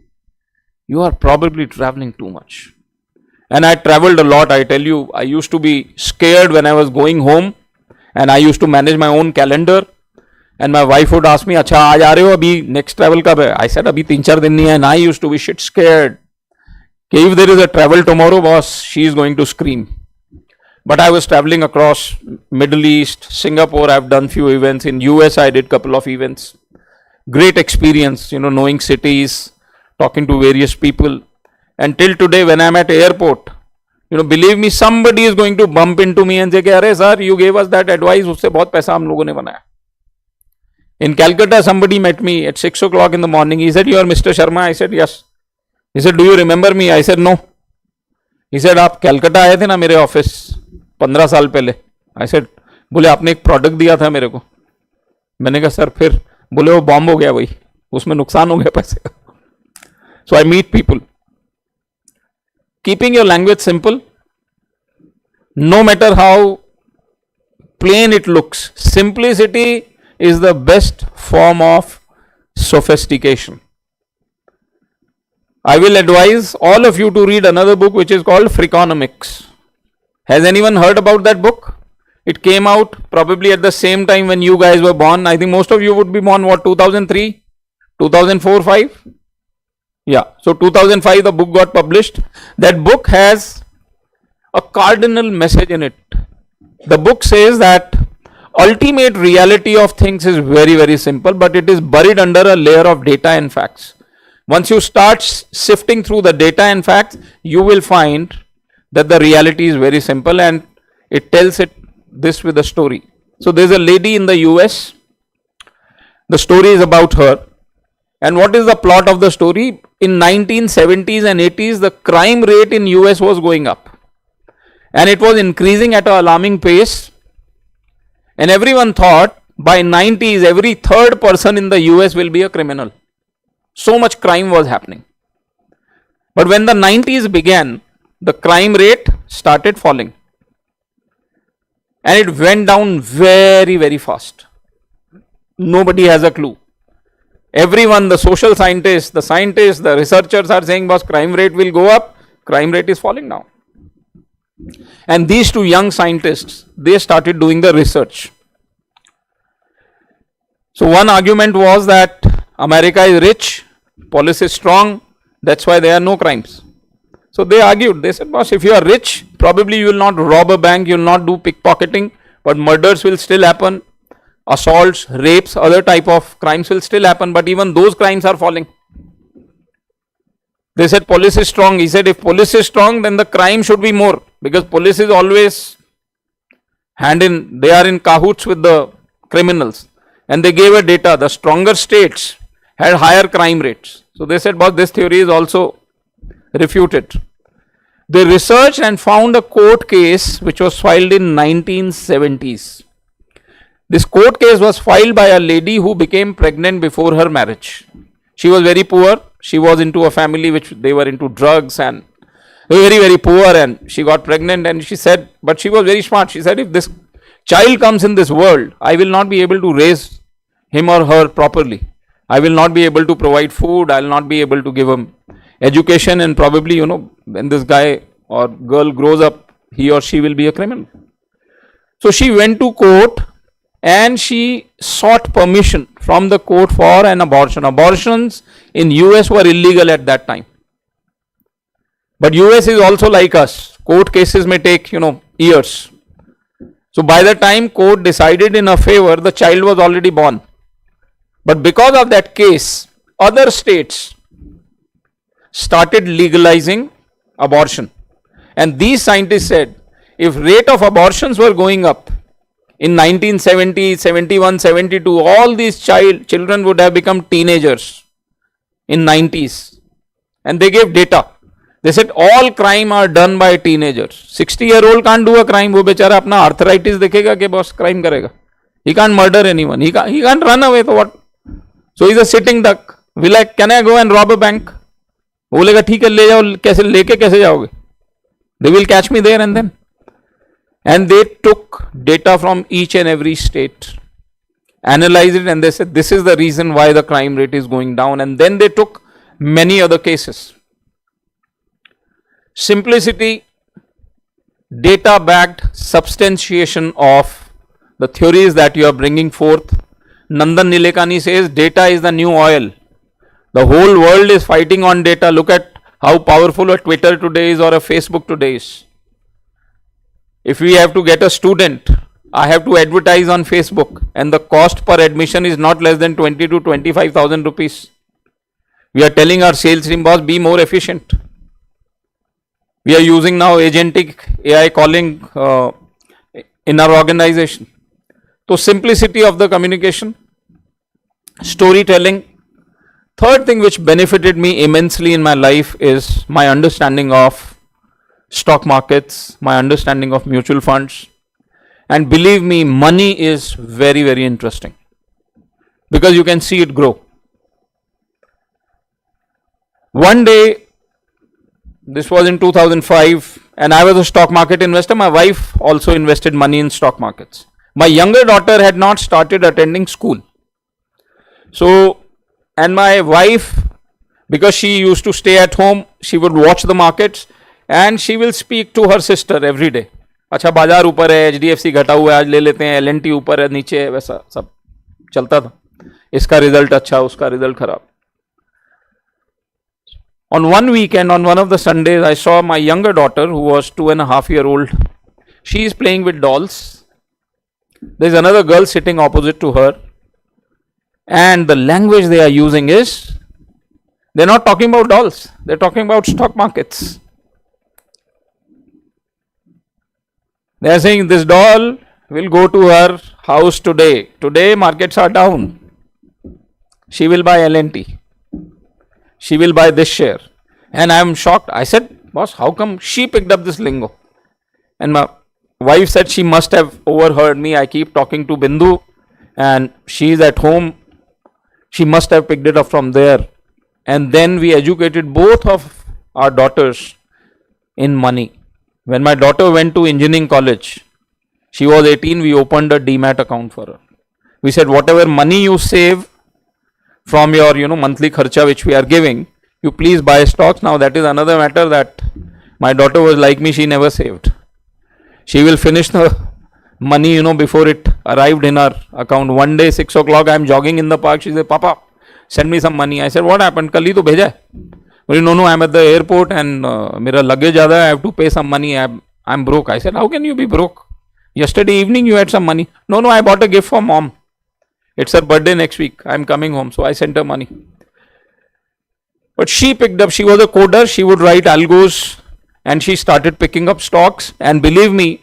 you are probably traveling too much. And I traveled a lot, I tell you. I used to be scared when I was going home and I used to manage my own calendar. And my wife would ask me, अच्छा आज आ रहे हो अभी next travel कब है? I said अभी 3-4 दिन नहीं है. And I used to be shit scared. If there is a travel tomorrow, boss, she is going to scream. But I was traveling across Middle East, Singapore. I've done few events. In US, I did couple of events. Great experience, knowing cities, talking to various people. And till today, when I'm at airport, believe me, somebody is going to bump into me and say, "Arey sir, you gave us that advice. उससे बहुत पैसा हम लोगों ने बनाया." In Calcutta, somebody met me at 6 o'clock in the morning. He said, "You are Mr. Sharma?" I said, "Yes." He said, "Do you remember me?" I said, "No." He said, "आप Calcutta आए थे ना मेरे office 15 साल पहले?" I said, बोले आपने एक प्रोडक्ट दिया था मेरे को. मैंने कहा सर फिर? बोले वो बॉम्ब हो गया वही, उसमें नुकसान हो गया पैसे का. So I meet people. Keeping your language simple, no matter how plain it looks, simplicity is the best form of sophistication. I will advise all of you to read another book which is called Freakonomics. Has anyone heard about that book? It came out probably at the same time when you guys were born. I think most of you would be born, 2003, 2004-5? Yeah. So 2005 the book got published. That book has a cardinal message in it. The book says that ultimate reality of things is very, very simple, but it is buried under a layer of data and facts. Once you start sifting through the data and facts, you will find that the reality is very simple, and it tells it this with a story. So there's a lady in the US. The story is about her. And what is the plot of the story? In 1970s and 80s, the crime rate in US was going up. And it was increasing at an alarming pace. And everyone thought by 90s, every third person in the US will be a criminal. So much crime was happening. But when the 90s began, the crime rate started falling. And it went down very, very fast. Nobody has a clue. Everyone, the social scientists, the researchers are saying, boss, crime rate will go up, crime rate is falling now. And these two young scientists, they started doing the research. So one argument was that America is rich, policy is strong, that's why there are no crimes. So they argued, they said, boss, if you are rich, probably you will not rob a bank, you will not do pickpocketing, but murders will still happen, assaults, rapes, other type of crimes will still happen, but even those crimes are falling. They said police is strong. He said if police is strong, then the crime should be more, because police is always they are in cahoots with the criminals. And they gave a data, the stronger states had higher crime rates. So they said, boss, this theory is also refuted. They researched and found a court case which was filed in 1970s. This court case was filed by a lady who became pregnant before her marriage. She was very poor. She was into a family which they were into drugs and very, very poor, and she got pregnant, and she said, but she was very smart. She said, if this child comes in this world, I will not be able to raise him or her properly. I will not be able to provide food. I will not be able to give him education, and probably, when this guy or girl grows up, he or she will be a criminal. So she went to court and she sought permission from the court for an abortion. Abortions in US were illegal at that time. But US is also like us. Court cases may take, years. So by the time court decided in her favor, the child was already born. But because of that case, other states started legalizing abortion. And these scientists said, if rate of abortions were going up in 1970, 71, 72, all these children would have become teenagers in 90s. And they gave data. They said all crime are done by teenagers. 60-year-old can't do a crime. वो बेचारा अपना arthritis देखेगा कि boss crime करेगा. He can't murder anyone. He can't run away. So what? So he's a sitting duck. Can I go and rob a bank? बोलेगा ठीक है ले जाओ. कैसे लेके कैसे जाओगे? They will catch me there and then. And they took data from each and every state, analyzed it, and they said this is the reason why the crime rate is going down. And then they took many other cases. Simplicity, data-backed substantiation of the theories that you are bringing forth. Nandan Nilekani says data is the new oil. The whole world is fighting on data. Look at how powerful a Twitter today is or a Facebook today is. If we have to get a student, I have to advertise on Facebook, and the cost per admission is not less than 20 to 25,000 rupees. We are telling our sales team, boss, be more efficient. We are using now agentic AI calling in our organization. So simplicity of the communication, storytelling. Third thing which benefited me immensely in my life is my understanding of stock markets, my understanding of mutual funds. And believe me, money is very, very interesting because you can see it grow. One day, this was in 2005, and I was a stock market investor. My wife also invested money in stock markets. My younger daughter had not started attending school. So, and my wife, because she used to stay at home, she would watch the markets and she will speak to her sister every day. अच्छा बाजार ऊपर है, HDFC घटा हुआ है, आज ले लेते हैं, LNT ऊपर है, नीचे है, वैसा सब चलता था. इसका रिजल्ट अच्छा, उसका रिजल्ट खराब. On one weekend, on one of the Sundays, I saw my younger daughter, who was 2.5 years old. She is playing with dolls. There's another girl sitting opposite to her. And the language they are using is, they're not talking about dolls, they're talking about stock markets. They're saying this doll will go to her house today. Today markets are down. She will buy L&T. She will buy this share. And I am shocked. I said, boss, how come she picked up this lingo? And my wife said she must have overheard me. I keep talking to Bindu and she is at home. She must have picked it up from there. And then we educated both of our daughters in money. When my daughter went to engineering college, she was 18, we opened a demat account for her. We said, whatever money you save from your, monthly kharcha which we are giving, you please buy stocks. Now that is another matter that my daughter was like me, she never saved. She will finish the money, before it arrived in her account. One day, 6 o'clock, I am jogging in the park. She said, Papa, send me some money. I said, what happened? Kal hi to bheja hai. No, I'm at the airport and mera luggage aada, I have to pay some money. I'm broke. I said, how can you be broke? Yesterday evening you had some money. No, I bought a gift for mom. It's her birthday next week. I'm coming home. So I sent her money. But she picked up, she was a coder. She would write algos and she started picking up stocks. And believe me,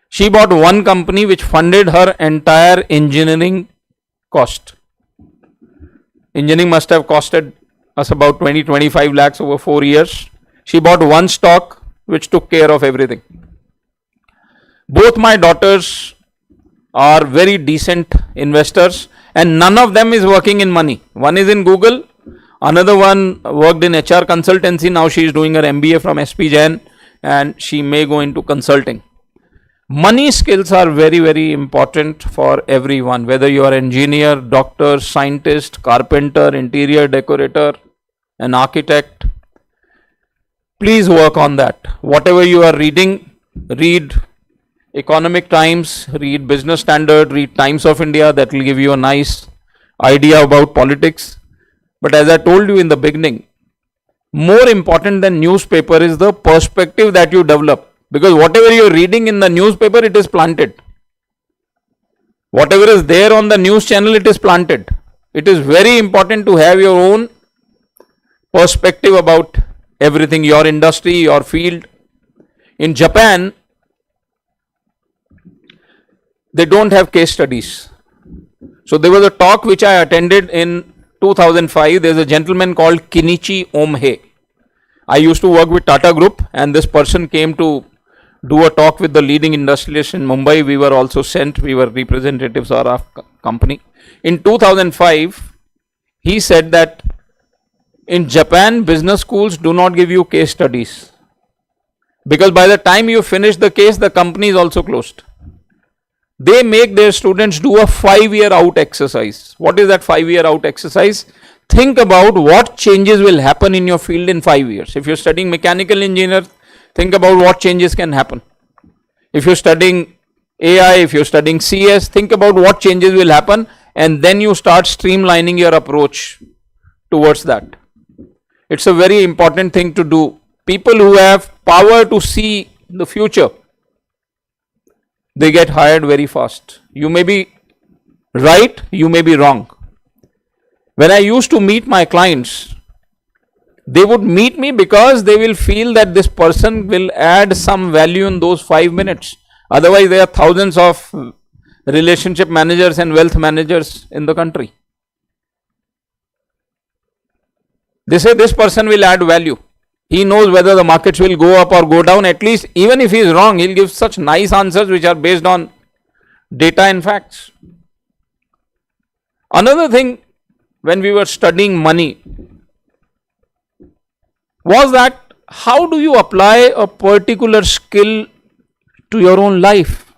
she bought one company which funded her entire engineering cost. Engineering must have costed us about 20-25 lakhs over 4 years. She bought one stock which took care of everything. Both my daughters are very decent investors and none of them is working in money. One is in Google, another one worked in HR consultancy. Now she is doing her M.B.A. from SP Jain and she may go into consulting. Money skills are very, very important for everyone, whether you are engineer, doctor, scientist, carpenter, interior decorator, an architect. Please work on that. Whatever you are reading, read Economic Times, read Business Standard, read Times of India. That will give you a nice idea about politics. But as I told you in the beginning, more important than newspaper is the perspective that you develop. Because whatever you are reading in the newspaper, it is planted. Whatever is there on the news channel, it is planted. It is very important to have your own perspective about everything, your industry, your field. In Japan, they don't have case studies. So there was a talk which I attended in 2005. There's a gentleman called Kinichi Omhe. I used to work with Tata Group and this person came to do a talk with the leading industrialists in Mumbai. We were also sent, we were representatives of our company. In 2005, he said that in Japan, business schools do not give you case studies. Because by the time you finish the case, the company is also closed. They make their students do a 5-year out exercise. What is that 5-year out exercise? Think about what changes will happen in your field in 5 years. If you're studying mechanical engineer, think about what changes can happen. If you're studying AI, if you're studying CS, think about what changes will happen and then you start streamlining your approach towards that. It's a very important thing to do. People who have power to see the future, they get hired very fast. You may be right, you may be wrong. When I used to meet my clients, they would meet me because they will feel that this person will add some value in those 5 minutes. Otherwise, there are thousands of relationship managers and wealth managers in the country. They say this person will add value. He knows whether the markets will go up or go down. At least, even if he is wrong, he'll give such nice answers which are based on data and facts. Another thing, when we were studying money, was that how do you apply a particular skill to your own life?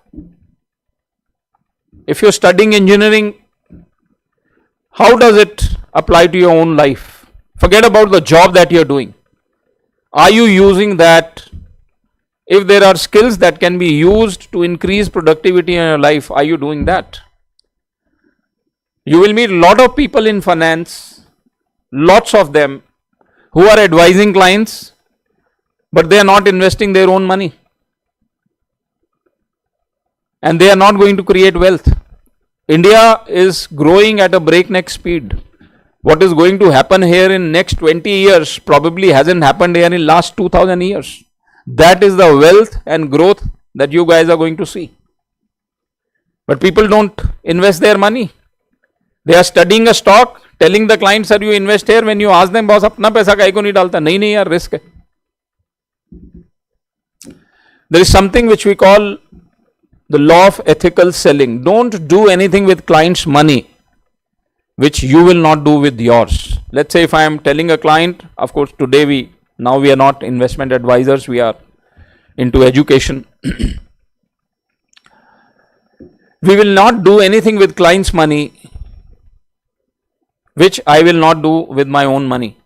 If you're studying engineering, how does it apply to your own life? Forget about the job that you're doing. Are you using that? If there are skills that can be used to increase productivity in your life, are you doing that? You will meet a lot of people in finance, lots of them. who are advising clients, but they are not investing their own money. And they are not going to create wealth. India is growing at a breakneck speed. What is going to happen here in next 20 years probably hasn't happened here in last 2000 years. That is the wealth and growth that you guys are going to see. But people don't invest their money. They are studying a stock, telling the client, sir, you invest here. When you ask them, boss, अपना पैसा काहे को नहीं डालता? नहीं यार, risk है. There is something which we call the law of ethical selling. Don't do anything with client's money which you will not do with yours. Let's say if I am telling a client, of course today we are not investment advisors, we are into education. We will not do anything with client's money which I will not do with my own money.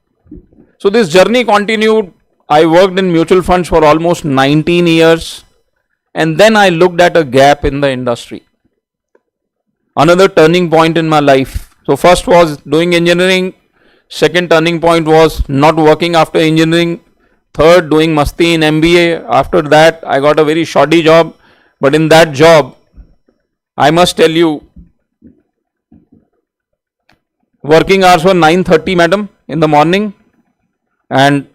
So this journey continued. I worked in mutual funds for almost 19 years. And then I looked at a gap in the industry. Another turning point in my life. So first was doing engineering. Second turning point was not working after engineering. Third, doing masti in M.B.A. After that, I got a very shoddy job. But in that job, I must tell you, working hours were 9:30, madam, in the morning. And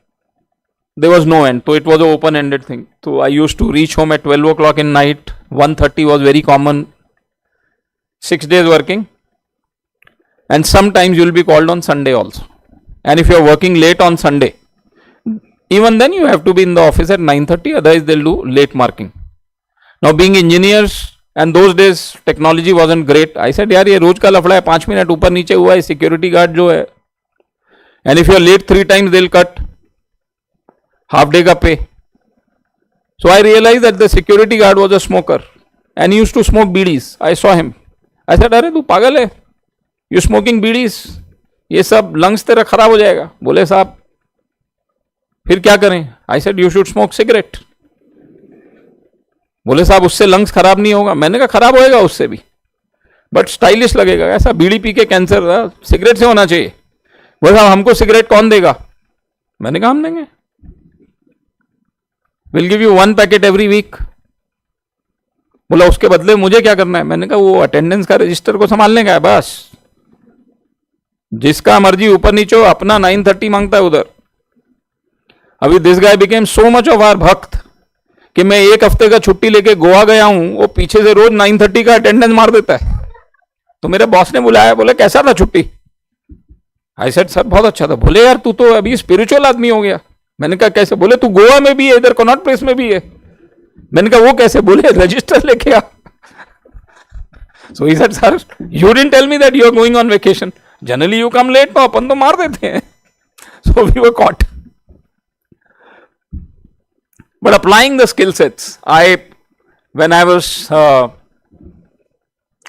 there was no end. So it was an open-ended thing. So I used to reach home at 12 o'clock in night. 1:30 was very common. 6 days working. And sometimes you will be called on Sunday also. And if you are working late on Sunday, even then you have to be in the office at 9:30. Otherwise they will do late marking. Now being engineers, and those days technology wasn't great. I said, यार ये रोज का लफड़ा है, 5 minute ऊपर नीचे हुआ है, security guard जो है. And if you are late 3 times, they'll cut half day ka pay. So I realized that the security guard was a smoker and he used to smoke bidis. I saw him. I said, अरे तू पागल है, you smoking bidis, ये सब lungs तेरा खराब हो जाएगा. बोले साहब फिर क्या करें? I said, you should smoke cigarette. बोले साहब उससे लंग्स खराब नहीं होगा. मैंने कहा खराब होएगा उससे भी, बट स्टाइलिश लगेगा. ऐसा बीड़ी पी के कैंसर, सिगरेट से होना चाहिए. बोले साहब हमको सिगरेट कौन देगा? मैंने कहा हम देंगे. We'll give you 1 packet every week. बोला उसके बदले मुझे क्या करना है? मैंने कहा वो अटेंडेंस का रजिस्टर को संभालने का है बस. जिसका मर्जी ऊपर नीचे हो, अपना 9:30 मांगता है उधर. अभी this guy became so much of our bhakt कि मैं 1 हफ्ते का छुट्टी लेके गोवा गया हूं, वो पीछे से रोज 9:30 का अटेंडेंस मार देता है. तो मेरे बॉस ने बुलाया, बोले कैसा था छुट्टी? आई सेड सर बहुत अच्छा था. बोले यार तू तो अभी स्पिरिचुअल आदमी हो गया. मैंने कहा कैसे? बोले तू गोवा में भी है, इधर कनॉट प्लेस में भी है. मैंने कहा वो कैसे? बोले रजिस्टर लेके आ. So he said sir you didn't tell me that you are going on vacation. Generally you come late, तो अपन तो मार देते हैं. So we were caught. But applying the skill sets, when I was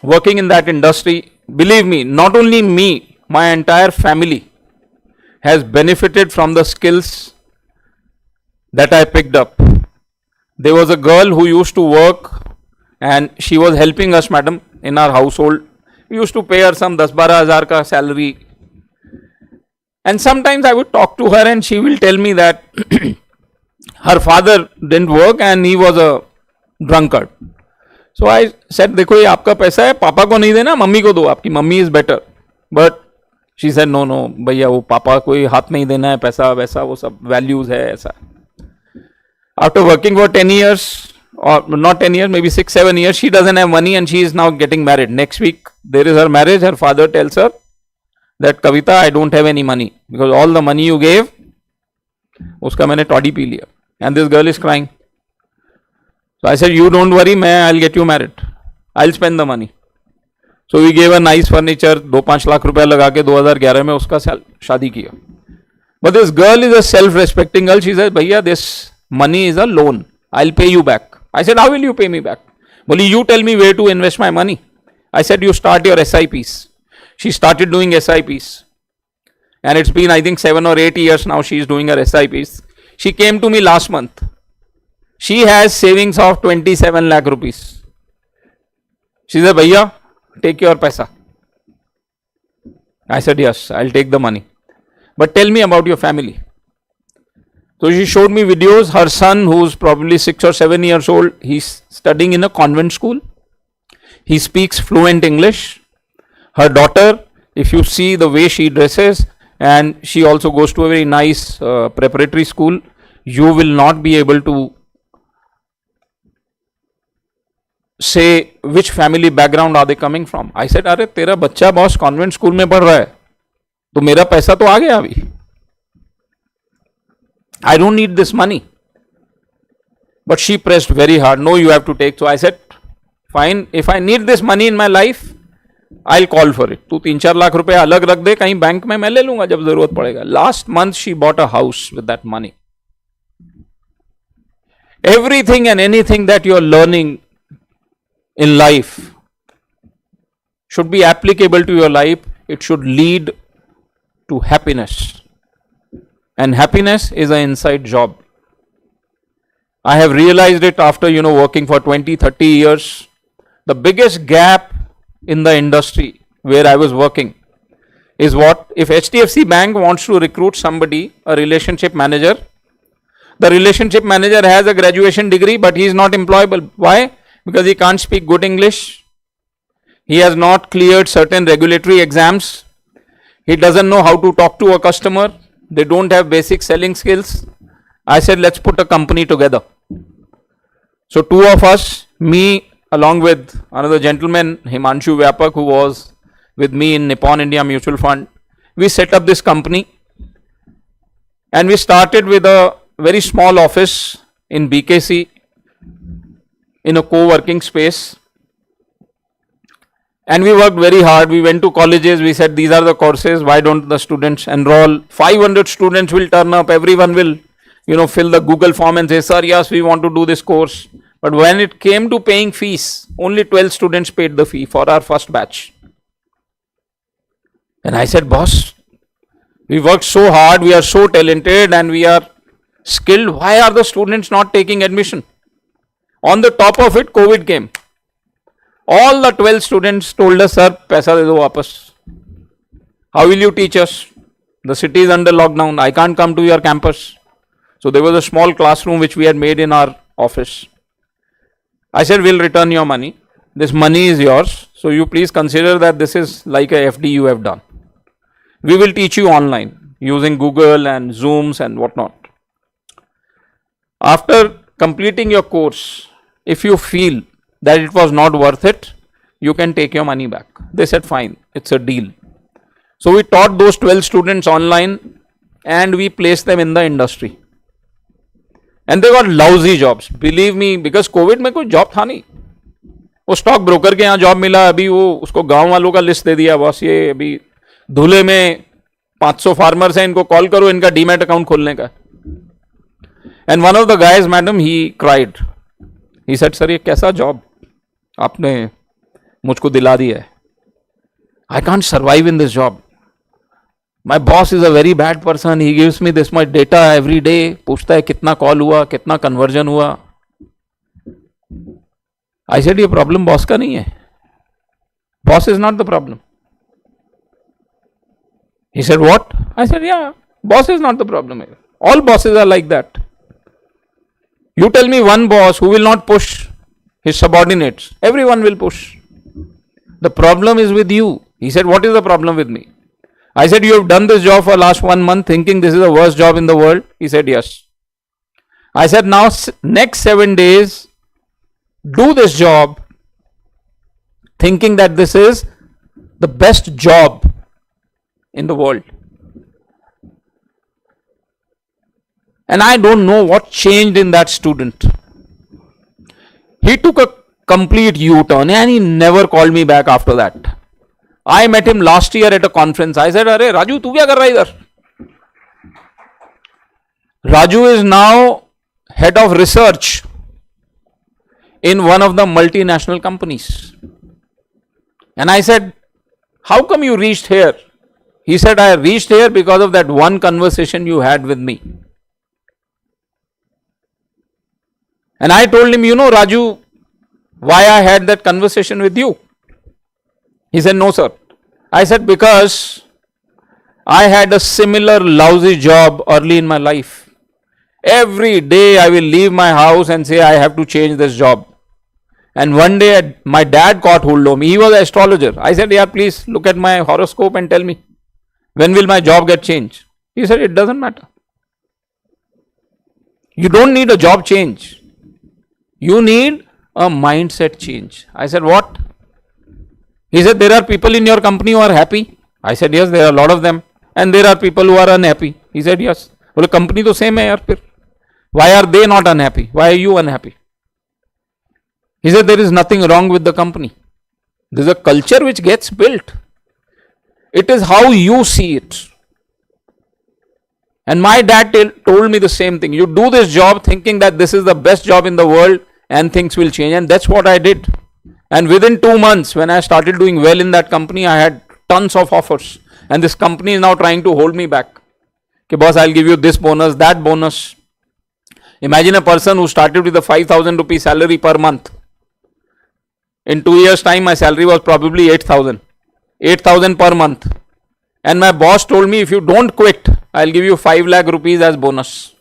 working in that industry, believe me, not only me, my entire family has benefited from the skills that I picked up. There was a girl who used to work and she was helping us, madam, in our household. We used to pay her some 10-12 हजार ka salary. And sometimes I would talk to her and she will tell me that her father didn't work and he was a drunkard. So I said, देखो ये आपका पैसा है, पापा को नहीं देना, मम्मी को दो, आपकी mummy is better. But she said, no, भैया वो पापा को हाथ में ही देना है पैसा, वैसा वो सब values है ऐसा. After working for 10 years, or not 10 years, maybe 6-7 years, she doesn't have money and she is now getting married. Next week, there is her marriage. Her father tells her that, Kavita, I don't have any money because all the money you gave, uska maine toddy pee liya. And this girl is crying. So I said, you don't worry, I'll get you married. I'll spend the money. So we gave her nice furniture, 2-5 lakh रुपया लगा के 2011 में उसका शादी किया. But this girl is a self-respecting girl. She says, भैया, this money is a loan. I'll pay you back. I said, how will you pay me back? Well, you tell me where to invest my money. I said, you start your SIPs. She started doing SIPs. And it's been, I think, 7 or 8 years now she is doing her SIPs. She came to me last month. She has savings of 27 lakh rupees. She said, Bhaiya, take your paisa. I said, yes, I'll take the money. But tell me about your family. So she showed me videos. Her son, who's probably 6 or 7 years old, he's studying in a convent school. He speaks fluent English. Her daughter, if you see the way she dresses, and she also goes to a very nice preparatory school, you will not be able to say which family background are they coming from. I said, अरे तेरा बच्चा boss convent school में पढ़ रहा है, तो मेरा पैसा तो आ गया अभी. I don't need this money. But she pressed very hard. No, you have to take. So I said, fine. If I need this money in my life, I'll call for it. तू 3-4 लाख रुपए अलग रख दे कहीं bank में, मैं ले लूंगा जब जरूरत पड़ेगा. Last month she bought a house with that money. Everything and anything that you are learning in life should be applicable to your life. It should lead to happiness. And happiness is an inside job. I have realized it after, working for 20-30 years. The biggest gap in the industry where I was working is what? If HDFC Bank wants to recruit somebody, a relationship manager, the relationship manager has a graduation degree, but he is not employable. Why? Because he can't speak good English. He has not cleared certain regulatory exams. He doesn't know how to talk to a customer. They don't have basic selling skills. I said, let's put a company together. So two of us, me along with another gentleman, Himanshu Vyapak, who was with me in Nippon India Mutual Fund, we set up this company. And we started with a very small office in BKC in a co-working space. And we worked very hard. We went to colleges. We said, these are the courses. Why don't the students enroll? 500 students will turn up. Everyone will, fill the Google form and say, sir, yes, we want to do this course. But when it came to paying fees, only 12 students paid the fee for our first batch. And I said, boss, we worked so hard. We are so talented and we are skilled. Why are the students not taking admission? On the top of it, COVID came. All the 12 students told us, sir, paisa de do wapas. How will you teach us? The city is under lockdown. I can't come to your campus. So there was a small classroom which we had made in our office. I said, we'll return your money. This money is yours. So you please consider that this is like a FD you have done. We will teach you online using Google and Zooms and whatnot. After completing your course, if you feel that it was not worth it, you can take your money back. They said, fine, it's a deal. So we taught those 12 students online and we placed them in the industry. And they got lousy jobs. Believe me, because COVID में कोई job था नहीं. वो stock broker के यहाँ job मिला, अभी वो उसको गांव वालों का लिस्ट दे दिया, बस ये अभी धुले में 500 फार्मर्स हैं, इनको कॉल करो, इनका डीमैट अकाउंट खोलने का. And one of the guys, madam, he cried. He said, sir ये कैसा जॉब आपने मुझको दिला दिया है. I can't survive in this job. My boss is a very bad person. He gives me this much data every day. पूछता है कितना कॉल हुआ, कितना कन्वर्जन हुआ. आई सेड, ये प्रॉब्लम बॉस का नहीं है. Boss is not the problem. He said, what? I said, या, boss is not the problem. All bosses are like that. You tell me one boss who will not push his subordinates. Everyone will push. The problem is with you. He said, what is the problem with me? I said, you have done this job for last 1 month thinking this is the worst job in the world. He said, yes. I said, now next 7 days, do this job thinking that this is the best job in the world. And I don't know what changed in that student. He took a complete U-turn and he never called me back after that. I met him last year at a conference. I said, अरे राजू तू क्या कर रहा है इधर? Raju is now head of research in one of the multinational companies. And I said, how come you reached here? He said, I reached here because of that one conversation you had with me. And I told him, Raju, why I had that conversation with you? He said, no, sir. I said, because I had a similar lousy job early in my life. Every day I will leave my house and say I have to change this job. And one day my dad caught hold of me. He was an astrologer. I said, yeah, please look at my horoscope and tell me, when will my job get changed? He said, it doesn't matter. You don't need a job change. You need a mindset change. I said, what? He said, there are people in your company who are happy. I said, yes, there are a lot of them. And there are people who are unhappy. He said, yes. Well, company to same hai yaar phir. Why are they not unhappy? Why are you unhappy? He said, there is nothing wrong with the company. There is a culture which gets built. It is how you see it. And my dad told me the same thing. You do this job thinking that this is the best job in the world and things will change. And that's what I did. And within 2 months, when I started doing well in that company, I had tons of offers. And this company is now trying to hold me back. Okay, boss, I'll give you this bonus, that bonus. Imagine a person who started with a 5,000 rupee salary per month. In 2 years' time, my salary was probably 8,000. 8,000 per month. And my boss told me, if you don't quit, I'll give you 5 lakh rupees as bonus.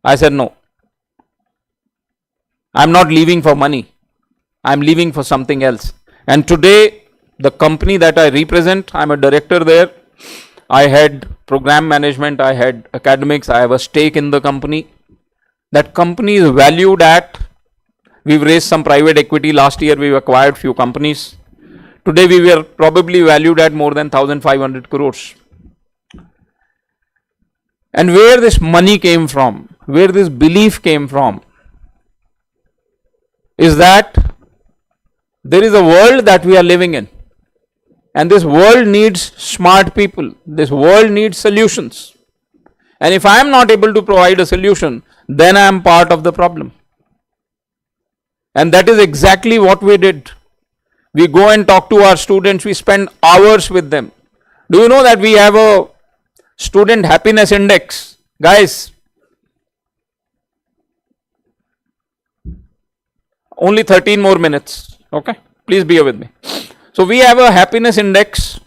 I said, no. I'm not leaving for money. I'm leaving for something else. And today, the company that I represent, I'm a director there. I had program management, I had academics, I have a stake in the company. That company is valued at, we've raised some private equity. Last year, we've acquired few companies. Today, we were probably valued at more than 1,500 crores. And where this money came from, where this belief came from, is that there is a world that we are living in. And this world needs smart people. This world needs solutions. And if I am not able to provide a solution, then I am part of the problem. And that is exactly what we did. We go and talk to our students. We spend hours with them. Do you know that we have a student happiness index? Guys, only 13 more minutes. Okay, please be here with me. So we have a happiness index.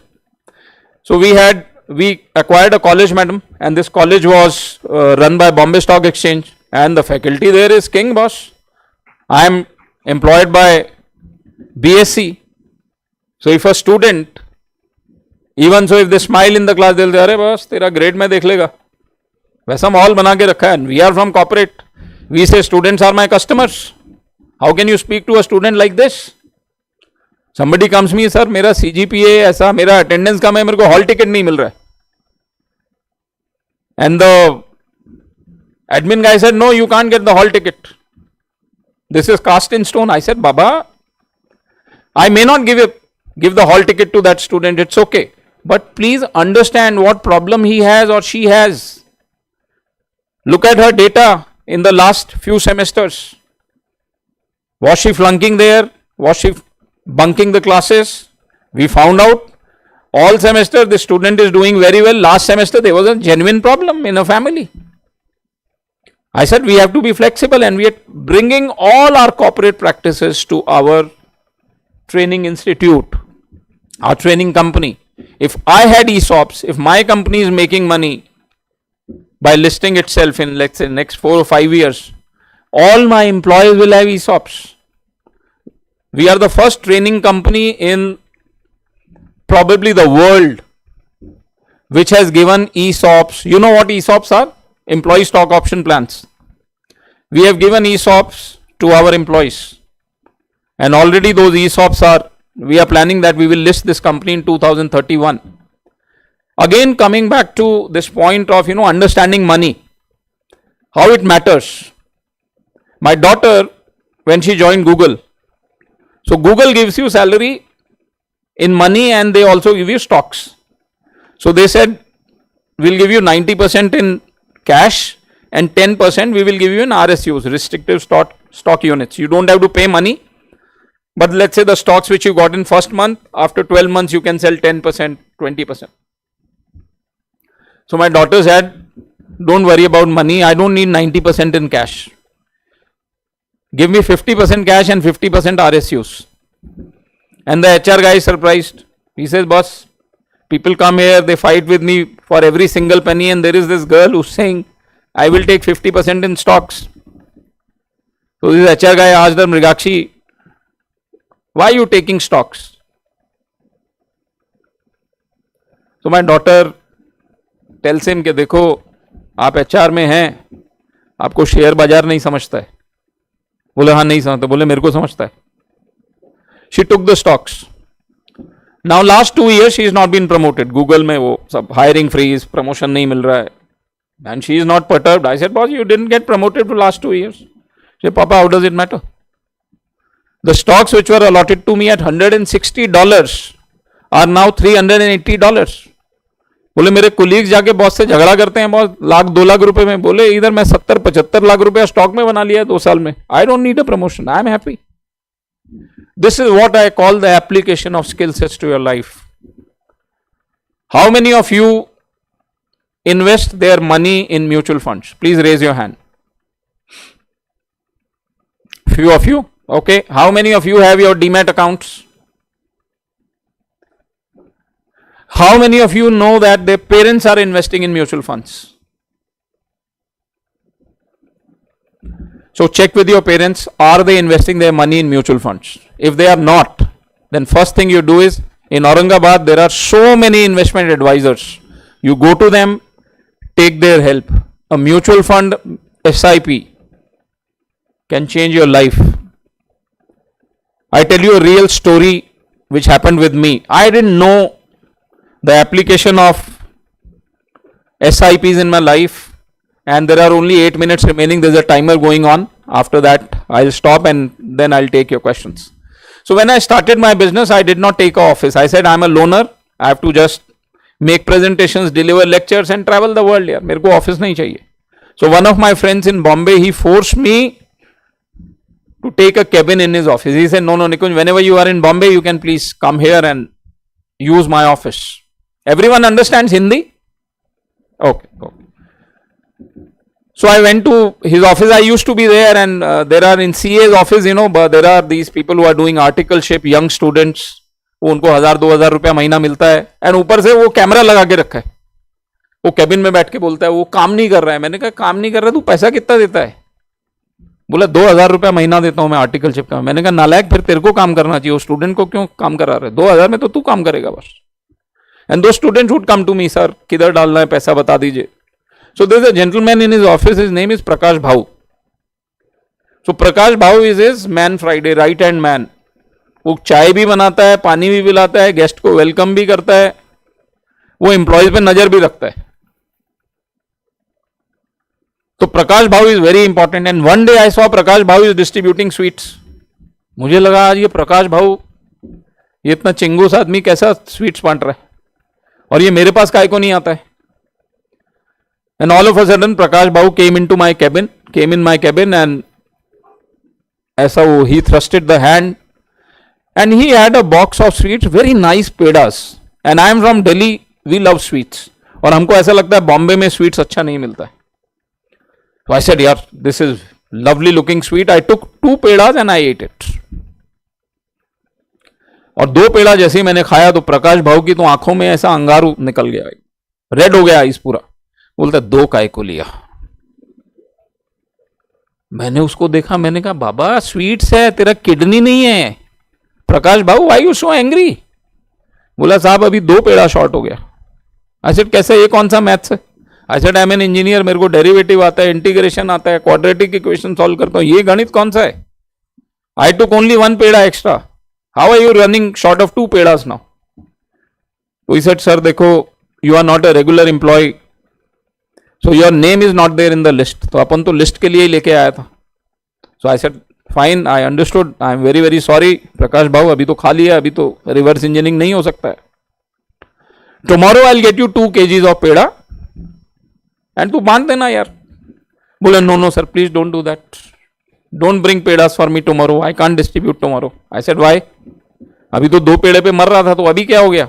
So we acquired a college, madam, and this college was run by Bombay Stock Exchange, and the faculty there is king, boss. I am employed by BSc. So if a student, even so if they smile in the class, they'll say, "Arey boss, tera grade mein dekh lega." वैसा माहौल बना के रखा है. We are from corporate. We say students are my customers. How can you speak to a student like this? Somebody comes me, sir, मेरा CGPA ऐसा, मेरा attendance कम है, मेरे को hall ticket नहीं मिल रहा है. And the admin guy said, no, you can't get the hall ticket. This is cast in stone. I said, Baba, I may not give the hall ticket to that student. It's okay. But please understand what problem he has or she has. Look at her data in the last few semesters. Was she flunking there? Was she bunking the classes? We found out all semester the student is doing very well. Last semester there was a genuine problem in a family. I said we have to be flexible, and we are bringing all our corporate practices to our training institute, our training company. If I had ESOPs, if my company is making money by listing itself in, let's say, next 4 or 5 years, all my employees will have ESOPs. We are the first training company in probably the world which has given ESOPs. You know what ESOPs are? Employee stock option plans. We have given ESOPs to our employees. And already those ESOPs we are planning that we will list this company in 2031. Again, coming back to this point of, understanding money, how it matters. My daughter, when she joined Google, so Google gives you salary in money and they also give you stocks. So they said, we'll give you 90% in cash and 10% we will give you in RSUs, restrictive stock units. You don't have to pay money. But let's say the stocks which you got in first month, after 12 months you can sell 10%, 20%. So my daughter said, don't worry about money. I don't need 90% in cash. Give me 50% cash and 50% RSUs. And the HR guy is surprised. He says, boss, people come here, they fight with me for every single penny, and there is this girl who's saying, I will take 50% in stocks. So this HR guy asked her, Mrigakshi, why are you taking stocks? So my daughter tells him कि देखो आप HR में हैं, आपको share बाजार नहीं समझता है. बोले हाँ नहीं समझता. बोले मेरे को समझता है. She took the stocks. Now last 2 years she has not been promoted. Google में वो सब hiring freeze, promotion नहीं मिल रहा है. And she is not perturbed. I said, boss, you didn't get promoted for last 2 years. She said, Papa, how does it matter? The stocks which were allotted to me at $160 are now $380. बोले मेरे colleagues जाके boss से झगड़ा करते हैं boss $1,00,000 2 lakh रुपए में. बोले इधर मैं 70-75 लाख रुपया स्टॉक में बना लिया है 2 साल में. I don't need a promotion. I am happy. This is what I call the application of skill sets to your life. How many of you invest their money in mutual funds? Please raise your hand. Few of you. Okay. How many of you have your demat accounts? How many of you know that their parents are investing in mutual funds? So check with your parents, are they investing their money in mutual funds? If they are not, then first thing you do is, in Aurangabad there are so many investment advisors. You go to them, take their help. A mutual fund SIP can change your life. I tell you a real story which happened with me. I didn't know the application of SIPs in my life, and there are only 8 minutes remaining. There's a timer going on. After that, I'll stop and then I'll take your questions. So when I started my business, I did not take an office. I said, I'm a loner. I have to just make presentations, deliver lectures and travel the world. यार मेरे को office नहीं चाहिए. So one of my friends in Bombay, he forced me to take a cabin in his office. He said, no, Nikunj, whenever you are in Bombay, you can please come here and use my office. Everyone understands Hindi? Okay. So I went to his office. I used to be there, and there are in CA's office, but there are these people who are doing articleship, young students. वो उनको 1,000-2,000 रुपया महीना मिलता है, and ऊपर से वो camera लगा के रखा है. वो कैबिन में बैठ के बोलता है वो काम नहीं कर रहा है. मैंने कहा काम नहीं कर रहा, तू पैसा कितना देता है? बोला 2,000 रुपया महीना देता हूं मैं आर्टिकलशिप का. मैंने कहा नालायक, फिर तेरे को काम करना चाहिए, वो स्टूडेंट को क्यों काम करा रहे? 2,000 में तो तू काम करेगा बस. एंड दो student would come to me, sir किधर डालना है पैसा बता दीजिए. So there is a gentleman in his office, his name is Prakash Bhau. So Prakash Bhau is his man Friday, right hand man. वो चाय भी बनाता है, पानी भी पिलाता है, गेस्ट को वेलकम भी करता है, वो एम्प्लॉयज पे नजर भी रखता है. तो Prakash Bhau is very important. And one day I saw Prakash Bhau is distributing sweets. मुझे लगा आज ये प्रकाश भाऊ, ये इतना चिंगूस आदमी कैसा स्वीट्स बांट रहा है, और ये मेरे पास काय को नहीं आता है. And all of a sudden, Prakash Bhau came in my cabin, and ऐसा वो he thrusted the hand, and he had a box of sweets, very nice pedas. And I am from Delhi, we love sweets. और हमको ऐसा लगता है बॉम्बे में sweets अच्छा नहीं मिलता है. So I said, यार, this is lovely looking sweet. I took 2 pedas and I ate it. और 2 पेड़ा जैसे ही मैंने खाया तो प्रकाश भाऊ की तो आंखों में ऐसा अंगारू निकल गया, रेड हो गया आइस पूरा. बोलता 2 काय को लिया. मैंने उसको देखा, मैंने कहा बाबा स्वीट्स है, तेरा किडनी नहीं है. प्रकाश भाऊ व्हाई यू सो एंग्री? बोला साहब अभी 2 पेड़ा शॉर्ट हो गया. आई सेड कैसे, ये कौन सा मैथ्स है? I said I am an engineer, मेरे को डेरिवेटिव आता है, इंटीग्रेशन आता है, क्वाड्रेटिक इक्वेशन सॉल्व करता हूं, ये गणित कौन सा है? I took only 1 peda extra. How are you running short of 2 pedas now? तो ही सेड सर देखो, you are not a regular employee, so your name is not there in the list. तो अपन तो लिस्ट के लिए ही लेके आया था. So I said fine, I understood, I am very very sorry प्रकाश भाऊ, अभी तो खा लिया, अभी तो रिवर्स इंजीनियरिंग नहीं हो सकता है. Tomorrow I'll get you 2 kgs of peda and तू बांट देना यार. बोले no no sir, please don't do that, don't bring पेड़ास for me tomorrow, I can't distribute tomorrow. I said why? अभी तो 2 पेड़े पे मर रहा था, तो अभी क्या हो गया?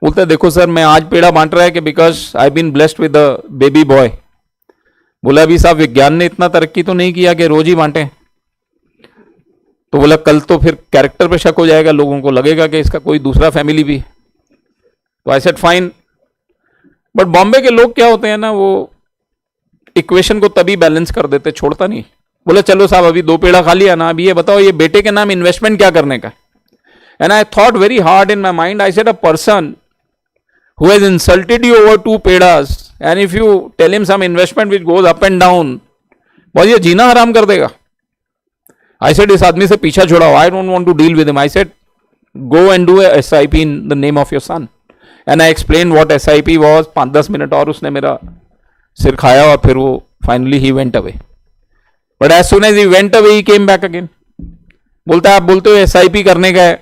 बोलता है देखो सर, मैं आज पेड़ा बांट रहा है कि because I been blessed with a baby boy. बोला अभी साहब विज्ञान ने इतना तरक्की तो नहीं किया कि रोज ही बांटे. तो बोला कल तो फिर कैरेक्टर पे शक हो जाएगा, लोगों को लगेगा कि इसका कोई दूसरा फैमिली भी है. तो I said fine. But Bombay के लोग क्या होते हैं ना, वो इक्वेशन को तभी बैलेंस कर देते, छोड़ता नहीं। बोले चलो साहब अभी 2 पेड़ा खा लिया ना, अभी ये बताओ ये बेटे के नाम इन्वेस्टमेंट क्या करने का। And I thought very hard in my mind, I said a person who has insulted you over 2 pedas and if you tell him some investment which goes up and down, boss ये जीना हराम कर देगा। I said इस आदमी से पीछा छुड़ाओ, I don't want to deal with him। I said go and do a SIP in the name of your son and I explained what SIP was। 5-10 minute और उसने मेरा सिर खाया और फिर वो finally he went away, but as soon as he went away he came back again। बोलता है आप बोलते हो SIP करने का है,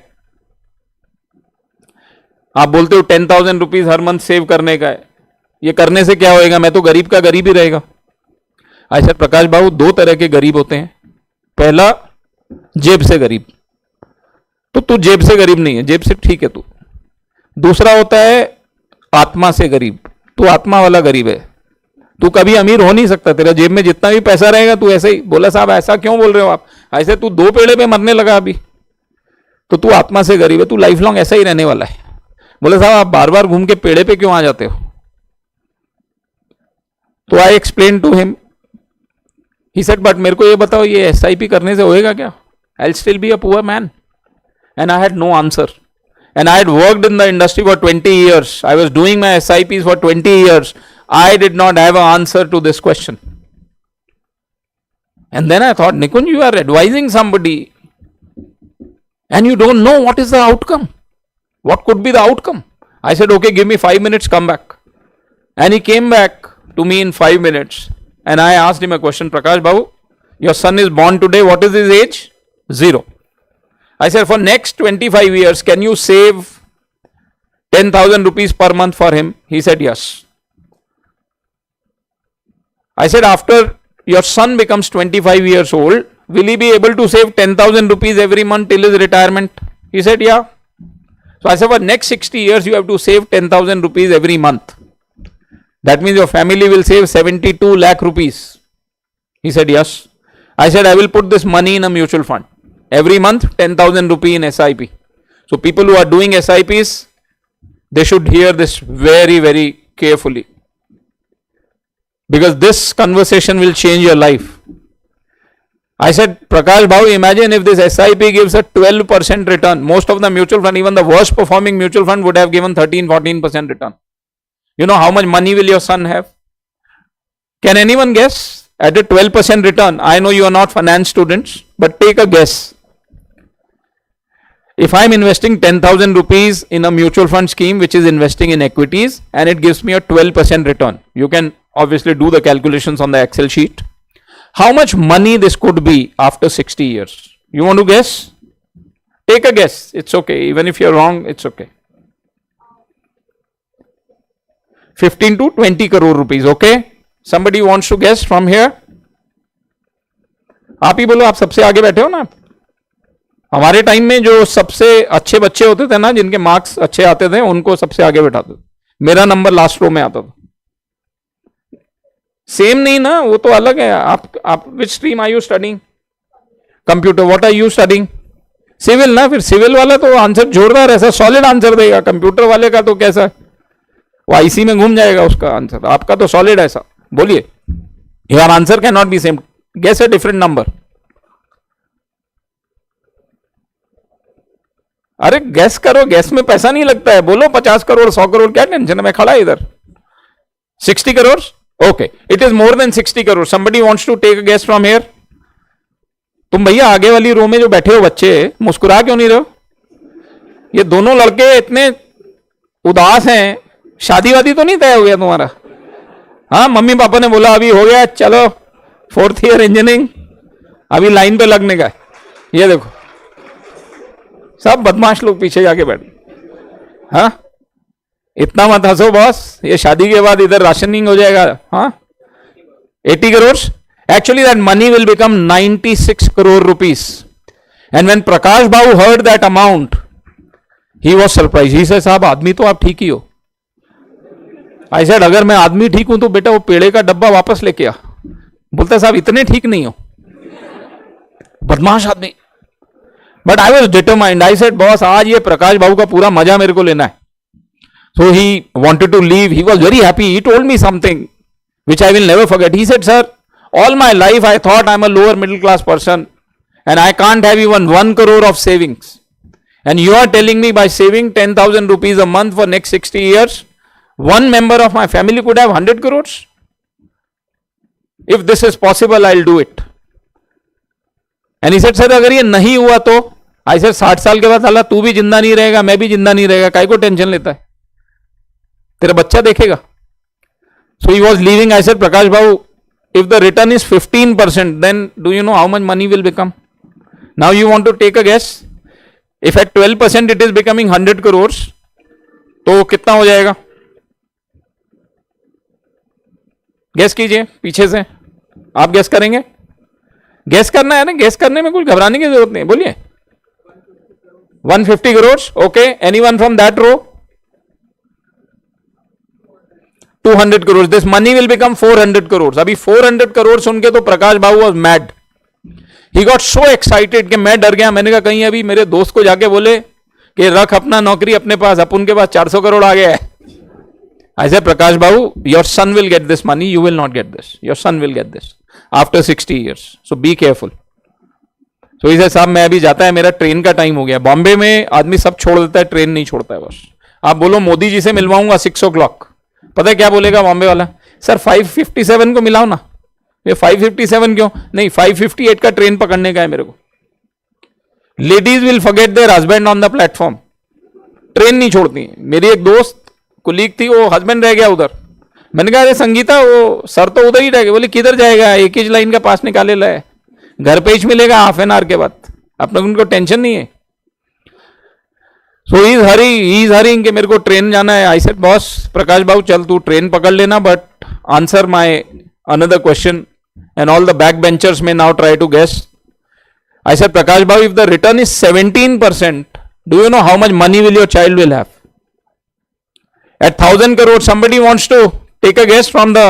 आप बोलते हो 10,000 रुपीज हर मंथ सेव करने का है, ये करने से क्या होएगा, मैं तो गरीब का गरीब ही रहेगा। ऐसा प्रकाश बाबू 2 तरह के गरीब होते हैं, पहला जेब से गरीब, तो तू जेब से गरीब नहीं है, जेब से ठीक है तू। दूसरा होता है आत्मा से गरीब, तू आत्मा वाला गरीब है, तू कभी अमीर हो नहीं सकता, तेरा जेब में जितना भी पैसा रहेगा तू ऐसे ही। बोला साहब ऐसा क्यों बोल रहे हो आप, ऐसे तू 2 पेड़े पे मरने लगा अभी, तो तू आत्मा से गरीब है, तू लाइफ लॉन्ग ऐसा ही रहने वाला है। बोले साहब आप बार बार घूम के पेड़े पे क्यों आ जाते हो, तो I explain to him, he said but मेरे को ये बताओ ये एसआईपी करने से होएगा क्या, I will still be a poor man. And I had no answer and I had worked in the industry for 20 years. I was doing my SIPs for 20 years. I did not have an answer to this question. And then I thought, Nikunj, you are advising somebody and you don't know what is the outcome. What could be the outcome? I said, okay, give me 5 minutes, come back. And he came back to me in 5 minutes. And I asked him a question, Prakash Babu, your son is born today, what is his age? 0. I said, for next 25 years, can you save 10,000 rupees per month for him? He said, yes. I said, after your son becomes 25 years old, will he be able to save 10,000 rupees every month till his retirement? He said, yeah. So I said, for next 60 years, you have to save 10,000 rupees every month. That means your family will save 72 lakh rupees. He said, yes. I said, I will put this money in a mutual fund. Every month, 10,000 rupee in SIP. So people who are doing SIPs, they should hear this very, very carefully. Because this conversation will change your life. I said, Prakash Bhau, imagine if this SIP gives a 12% return. Most of the mutual fund, even the worst performing mutual fund would have given 13-14% return. You know how much money will your son have? Can anyone guess? At a 12% return, I know you are not finance students, but take a guess. If I am investing 10,000 rupees in a mutual fund scheme which is investing in equities and it gives me a 12% return, you can obviously do the calculations on the Excel sheet. How much money this could be after 60 years? You want to guess? Take a guess. It's okay. Even if you're wrong, it's okay. 15 to 20 crore rupees. Okay? Somebody wants to guess from here? आप ही बोलो, आप सबसे आगे बैठे हो ना। हमारे time में जो सबसे अच्छे बच्चे होते थे ना, जिनके मार्क्स अच्छे आते थे, उनको सबसे आगे बैठाते थे। मेरा नंबर लास्ट रो में आता था। सेम नहीं ना, वो तो अलग है। आप which stream are you studying? Computer. What are you studying? Civil ना। फिर सिविल वाला तो आंसर जोरदार ऐसा सॉलिड आंसर देगा। कंप्यूटर वाले का तो कैसा, वो आईसी में घूम जाएगा उसका आंसर। आपका तो सॉलिड ऐसा। बोलिए, your answer can not be same. Guess a different number. अरे गैस करो, गैस में पैसा नहीं लगता है। बोलो 50 करोड़ 100 करोड़, क्या टेंशन है, मैं खड़ा इधर। 60 crore? Okay, it is more than 60 crore. Somebody wants to take a guess from here. तुम भैया आगे वाली रो में जो बैठे हो बच्चे, मुस्कुरा क्यों नहीं रहे हो? ये दोनों लड़के इतने उदास हैं। शादी वादी तो नहीं तय हो गया तुम्हारा? हाँ, मम्मी पापा ने बोला अभी हो गया, चलो 4th ईयर इंजीनियरिंग, अभी लाइन पे लगने का है। ये देखो सब बदमाश लोग पीछे जाके बैठ। हाँ, इतना मत हंसो बॉस, ये शादी के बाद इधर राशनिंग हो जाएगा। हाँ, 80 crore. Actually that money will become 96 crore rupees. And when Prakash Babu heard that amount, he was surprised. He said, साहब आदमी तो आप ठीक ही हो। I said, अगर मैं आदमी ठीक हूं तो बेटा वो पेड़े का डब्बा वापस लेके आ। बोलता साहब इतने ठीक नहीं हो, बदमाश आदमी। But I was determined. I said, boss, आज ये प्रकाश बाबू का पूरा मजा मेरे को लेना है। So he wanted to leave. He was very happy. He told me something. which I will never forget. He said, sir, all my life I thought I'm a lower middle class person and I can't have even 1 crore of savings. And you are telling me by saving 10,000 rupees a month for next 60 years, one member of my family could have 100 crores? If this is possible, I'll do it. And he said, sir, अगर ये नहीं हुआ तो I said 60 साल के बाद साला तू भी जिंदा नहीं रहेगा, मैं भी जिंदा नहीं रहेगा, काय को टेंशन लेता है, तेरा बच्चा देखेगा. So he was leaving. I said, Prakash Babu, if the return is 15%, then do you know how much money will become? Now you want to take a guess? If at 12% it is becoming 100 crores, तो कितना हो जाएगा? Gas कीजिए पीछे से. आप gas करेंगे? Gas करना है ना, गैस करने में कुछ घबराने की जरूरत नहीं, बोलिए. 150 crores. Okay, anyone from that row? 200 crores. This money will become 400 crores. अभी 400 crores सुन के तो प्रकाश बाबू was mad. He got so excited कि मैं डर गया. मैंने कहा कहीं अभी मेरे दोस्त को जाके बोले कि रख अपना नौकरी अपने पास, अपन के पास 400 करोड़ आ गया है. I said, Prakash Babu, your son will get this money, you will not get this. Your son will get this after 60 years. So be careful. So he said, साहब मैं अभी जाता है, मेरा ट्रेन का टाइम हो गया. बॉम्बे में आदमी सब छोड़ देता है, ट्रेन नहीं छोड़ता है. बस आप बोलो मोदी जी से मिलवाऊंगा 6 o'clock, पता है क्या बोलेगा बॉम्बे वाला? सर 557 को मिलाओ ना. ये 557 क्यों? नहीं, 558 का ट्रेन पकड़ने का है मेरे को. Ladies will forget there husband on the platform. Train नहीं छोड़ती. मेरी एक दोस्त कुलीग थी, वो हस्बैंड रह गया उधर. मैंने कहा अरे संगीता, वो सर तो उधर ही रह गए. बोले किधर जाएगा, एक ही लाइन का पास निकाले लाए, घर पे ही मिलेगा हाफ एन आवर के बाद. अपने उनको टेंशन नहीं है. सो ही इज हरिंग कि मेरे को ट्रेन जाना है. आई सेड बॉस प्रकाश बाबू चल तू ट्रेन पकड़ लेना, but answer my another question and all the back benchers में now try to guess. I said Prakash Babu, if the return is 17%, do you know how much money will your child will have? At 1,000 crores, somebody wants to take a guess from the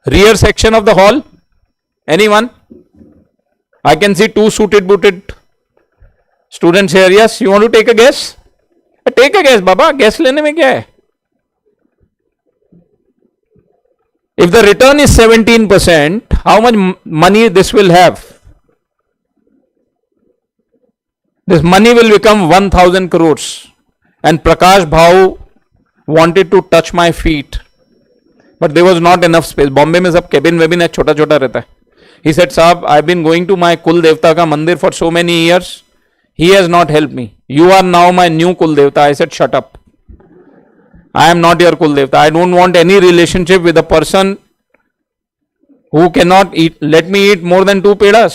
rear section of the hall? Anyone? I can see 2 suited booted students here. Yes, you want to take a guess? Take a guess, Baba. Guess लेने में क्या है? If the return is 17%, how much money this will have? This money will become 1,000 crores. And Prakash Bhau wanted to touch my feet, but there was not enough space. Bombay में सब cabin वेबिन है, छोटा छोटा रहता है. He said, साहब, I've been going to my कुल देवता का मंदिर for so many years. He has not helped me. You are now my new कुल देवता. I said, shut up. I am not your कुल देवता. I don't want any relationship with a person who cannot eat. Let me eat more than 2 pedas.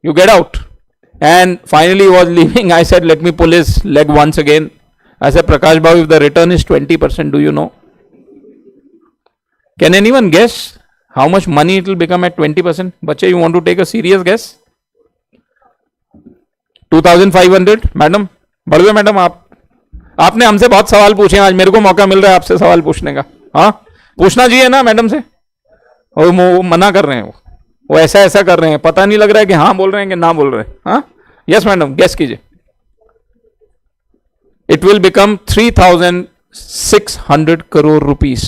You get out. And finally he was leaving. I said, let me pull his leg once again. I said, Prakash Babu, if the return is 20%, do you know? Can anyone guess how much money it will become at 20%? Bache, you want to take a serious guess? 2,500? Madam, बड़वे madam, आपने हमसे बहुत सवाल पूछे, आज मेरे को मौका मिल रहा है आपसे सवाल पूछने का. हाँ, पूछना चाहिए ना मैडम से. और वो मना कर रहे हैं, वो ऐसा ऐसा कर रहे हैं, पता नहीं लग रहा है कि हाँ बोल रहे हैं कि ना बोल रहे हैं. हाँ, यस मैडम, गेस कीजिए. It will become 3,600 crore rupees.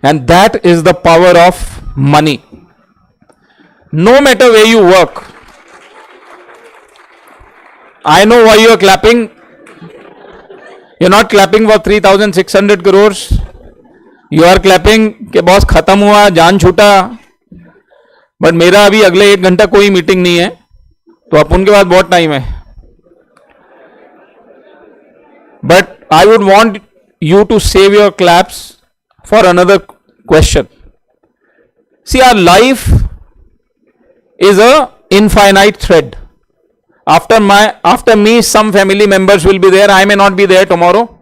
And that is the power of money. No matter where you work. I know why you are clapping. You're not clapping for 3,600 crores. You are clapping कि boss खत्म हुआ, जान छूटा. But मेरा अभी अगले 1 घंटा कोई मीटिंग नहीं है, तो अपन के पास बहुत टाइम है. But I would want you to save your claps for another question. See, our life is a infinite thread. After me, some family members will be there. I may not be there tomorrow.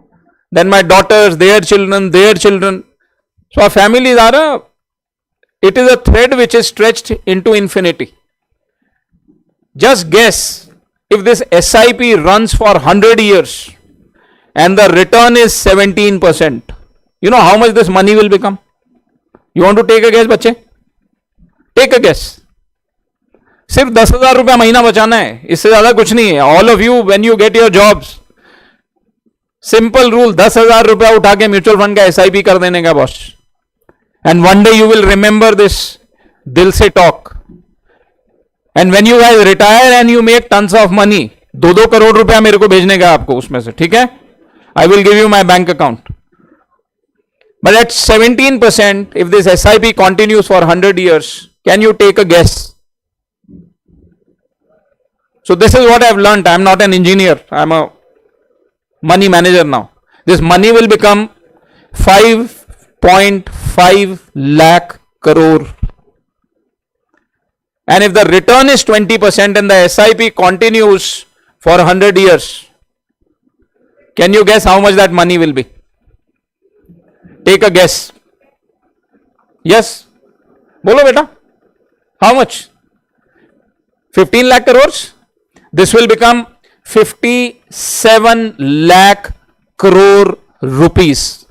Then my daughters, their children. So our families it is a thread which is stretched into infinity. Just guess, if this SIP runs for 100 years, and the return is 17%, you know how much this money will become? You want to take a guess, बच्चे? Take a guess. सिर्फ 10,000 रुपया महीना बचाना है, इससे ज्यादा कुछ नहीं है. All of you, when you get your jobs, simple rule, 10,000 रुपया उठा के म्यूचुअल फंड का SIP कर देने का boss. And one day you will remember this Dil Se Talk. And when you guys retire and you make tons of money, 2-2 crore रुपया मेरे को भेजने का आपको उसमें से, ठीक है? I will give you my bank account. But at 17%, if this SIP continues for 100 years, can you take a guess? So this is what I have learned. I am not an engineer. I am a money manager now. This money will become 5.5 lakh crore. And if the return is 20% and the SIP continues for 100 years, can you guess how much that money will be? Take a guess. Yes? Bolo beta. How much? 15 lakh crores? This will become 57 lakh crore rupees.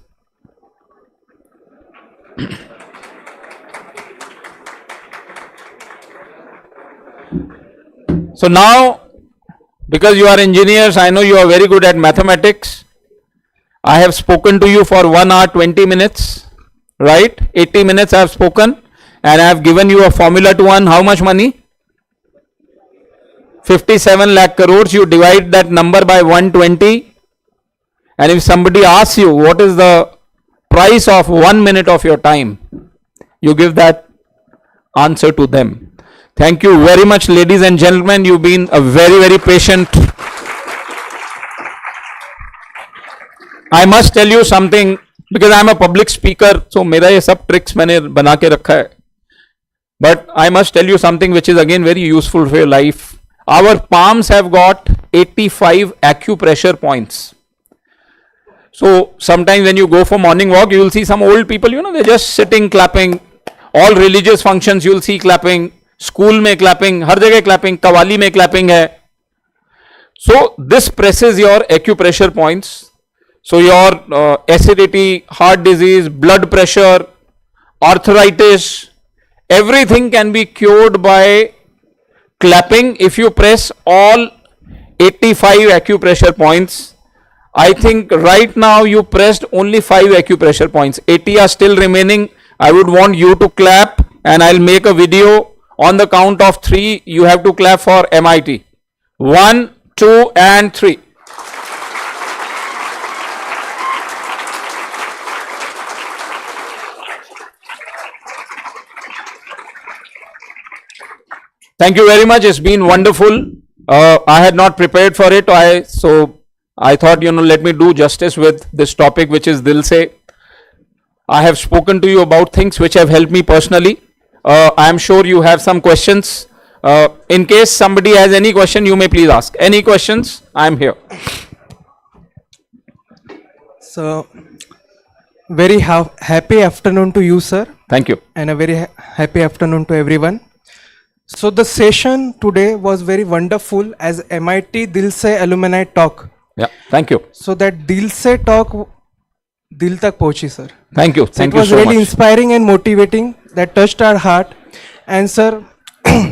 So now, because you are engineers, I know you are very good at mathematics. I have spoken to you for 1 hour 20 minutes, right? 80 minutes I have spoken, and I have given you a formula to earn how much money? 57 lakh crores. You divide that number by 120, and if somebody asks you what is the price of 1 minute of your time, you give that answer to them. Thank you very much, ladies and gentlemen. You've been a very, very patient. I must tell you something, because I am a public speaker, so मेरा ये सब tricks मैंने बना के रखा है. But I must tell you something which is again very useful for your life. Our palms have got 85 acupressure points. So sometimes when you go for morning walk, you will see some old people, they're just sitting clapping. All religious functions you will see clapping. School में clapping, हर जगह clapping, qawwali में clapping है. So this presses your acupressure points. So your acidity, heart disease, blood pressure, arthritis, everything can be cured by clapping if you press all 85 acupressure points. I think right now you pressed only 5 acupressure points. 80 are still remaining. I would want you to clap, and I'll make a video. On the count of 3, you have to clap for MIT. 1, 2, and 3. Thank you very much. It's been wonderful. I had not prepared for it, so I thought, let me do justice with this topic, which is Dil Se. I have spoken to you about things which have helped me personally. I am sure you have some questions. In case somebody has any question, you may please ask. Any questions? I am here. So, very happy afternoon to you, sir. Thank you. And a very happy afternoon to everyone. So, the session today was very wonderful as MIT Dil Se Alumni Talk. Yeah, thank you. So, that Dil Se Talk, Dil Tak Pochi, sir. Thank you. Thank you so much. It was really inspiring and motivating. That touched our heart. And sir,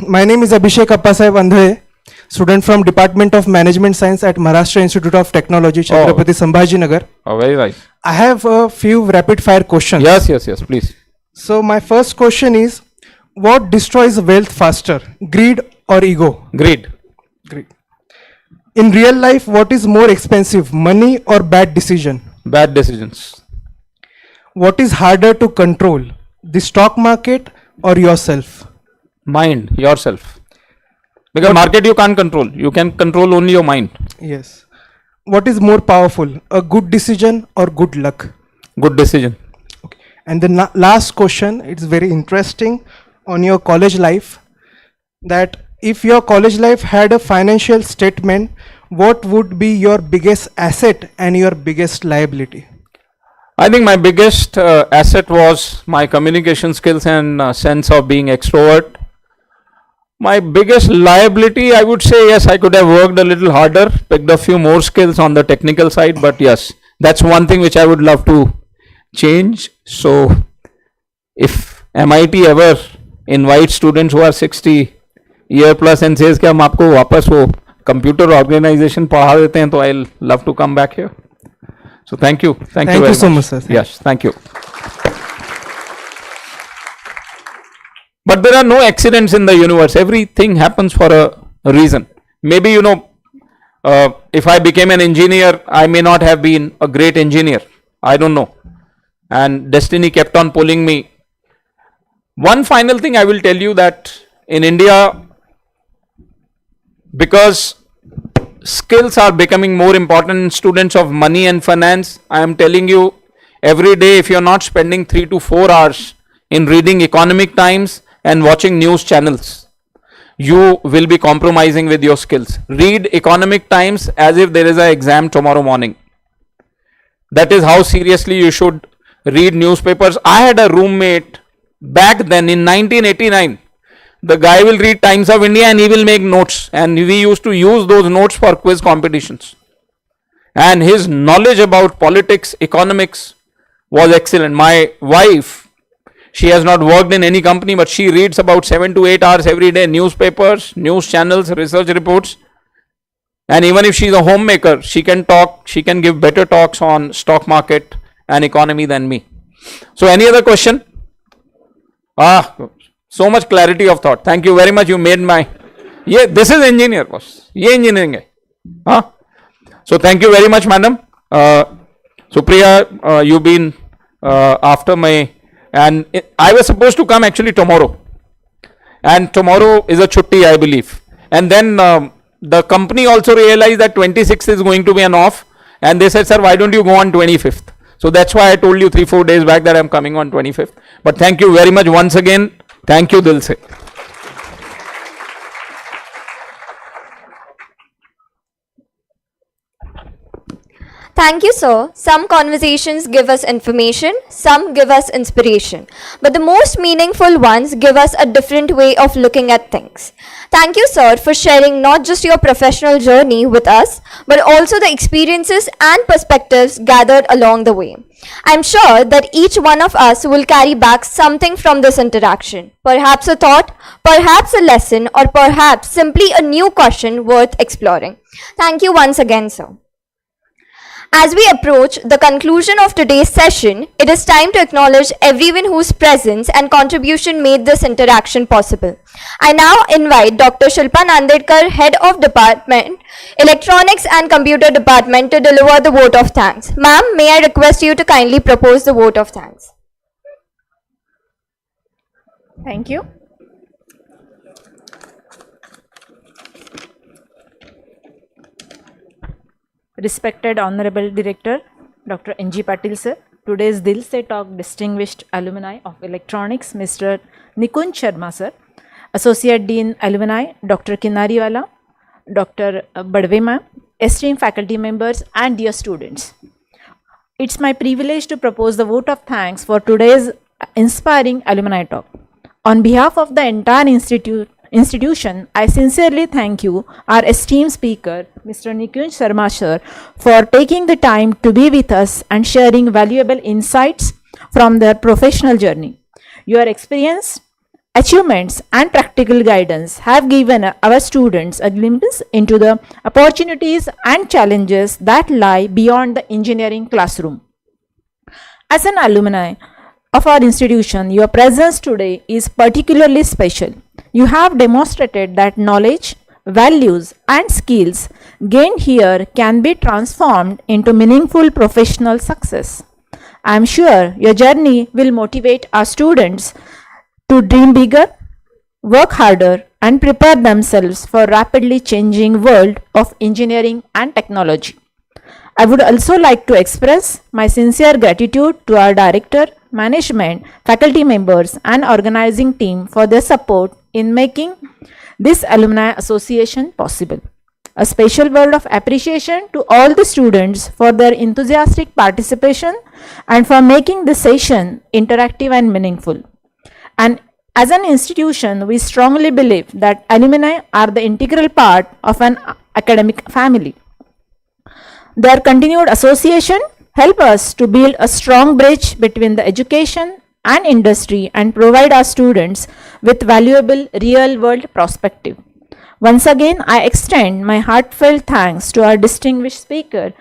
my name is Abhishek Appasaheb Andhe, student from Department of Management Science at Maharashtra Institute of Technology, Chhatrapati Sambhajinagar. Oh, very nice. I have a few rapid fire questions. Yes, please. So my first question is, what destroys wealth faster, greed or ego? Greed. Greed. In real life, what is more expensive, money or bad decision? Bad decisions. What is harder to control, the stock market or yourself? Mind, yourself. Because market you can't control. You can control only your mind. Yes. What is more powerful, a good decision or good luck? Good decision. Okay. And the last question, it's very interesting on your college life, that if your college life had a financial statement, what would be your biggest asset and your biggest liability? I think my biggest asset was my communication skills and sense of being extrovert. My biggest liability, I would say, yes, I could have worked a little harder, picked a few more skills on the technical side, but yes, that's one thing which I would love to change. So if MIT ever invites students who are 60 year plus and says कि हम आपको वापस वो computer organization पढ़ा देते हैं, तो I'll love to come back here. So thank you. Thank you very so much, sir. Yes, thank you. But there are no accidents in the universe. Everything happens for a reason. Maybe, if I became an engineer, I may not have been a great engineer. I don't know. And destiny kept on pulling me. One final thing I will tell you, that in India, because skills are becoming more important in students of money and finance, I am telling you, every day if you are not spending 3 to 4 hours in reading economic times and watching news channels, you will be compromising with your skills. Read economic times as if there is an exam tomorrow morning. That is how seriously you should read newspapers. I had a roommate back then in 1989. The guy will read Times of India and he will make notes, and we used to use those notes for quiz competitions. And his knowledge about politics, economics was excellent. My wife, she has not worked in any company, but she reads about 7 to 8 hours every day, newspapers, news channels, research reports. And even if she's a homemaker, she can talk, she can give better talks on stock market and economy than me. So any other question? So much clarity of thought. Thank you very much. You made my, this is engineer, boss. Ye engineering hai. So thank you very much, madam. Supriya, you've been after my, and I was supposed to come actually tomorrow. And tomorrow is a chutti, I believe. And then the company also realized that 26th is going to be an off. And they said, sir, why don't you go on 25th? So that's why I told you 3-4 days back that I'm coming on 25th. But thank you very much once again. Thank you, Dil Se. Thank you, sir. Some conversations give us information, some give us inspiration, but the most meaningful ones give us a different way of looking at things. Thank you, sir, for sharing not just your professional journey with us, but also the experiences and perspectives gathered along the way. I'm sure that each one of us will carry back something from this interaction, perhaps a thought, perhaps a lesson, or perhaps simply a new question worth exploring. Thank you once again, sir. As we approach the conclusion of today's session, it is time to acknowledge everyone whose presence and contribution made this interaction possible. I now invite Dr. Shilpa Nandedkar, Head of Department, Electronics and Computer Department, to deliver the vote of thanks. Ma'am, may I request you to kindly propose the vote of thanks. Thank you. Respected Honorable Director, Dr. N.G. Patil sir, today's Dil Se Talk distinguished alumni of electronics, Mr. Nikunj Sharma sir, Associate Dean Alumni, Dr. Kinariwala, Dr. Badve ma'am, esteemed faculty members and dear students. It's my privilege to propose the vote of thanks for today's inspiring alumni talk. On behalf of the entire institution, I sincerely thank you, our esteemed speaker, Mr. Nikunj Sharma sir, for taking the time to be with us and sharing valuable insights from their professional journey. Your experience, achievements, and practical guidance have given our students a glimpse into the opportunities and challenges that lie beyond the engineering classroom. As an alumni of our institution, your presence today is particularly special. You have demonstrated that knowledge, values, and skills gained here can be transformed into meaningful professional success. I am sure your journey will motivate our students to dream bigger, work harder, and prepare themselves for rapidly changing world of engineering and technology. I would also like to express my sincere gratitude to our director, management, faculty members, and organizing team for their support in making this alumni association possible. A special word of appreciation to all the students for their enthusiastic participation and for making this session interactive and meaningful. And as an institution, we strongly believe that alumni are the integral part of an academic family. Their continued association help us to build a strong bridge between the education and industry and provide our students with valuable real-world perspective. Once again, I extend my heartfelt thanks to our distinguished speaker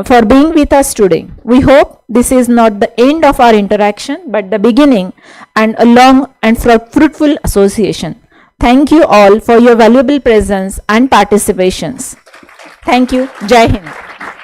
for being with us today. We hope this is not the end of our interaction, but the beginning and a long and fruitful association. Thank you all for your valuable presence and participations. Thank you. Jai Hind.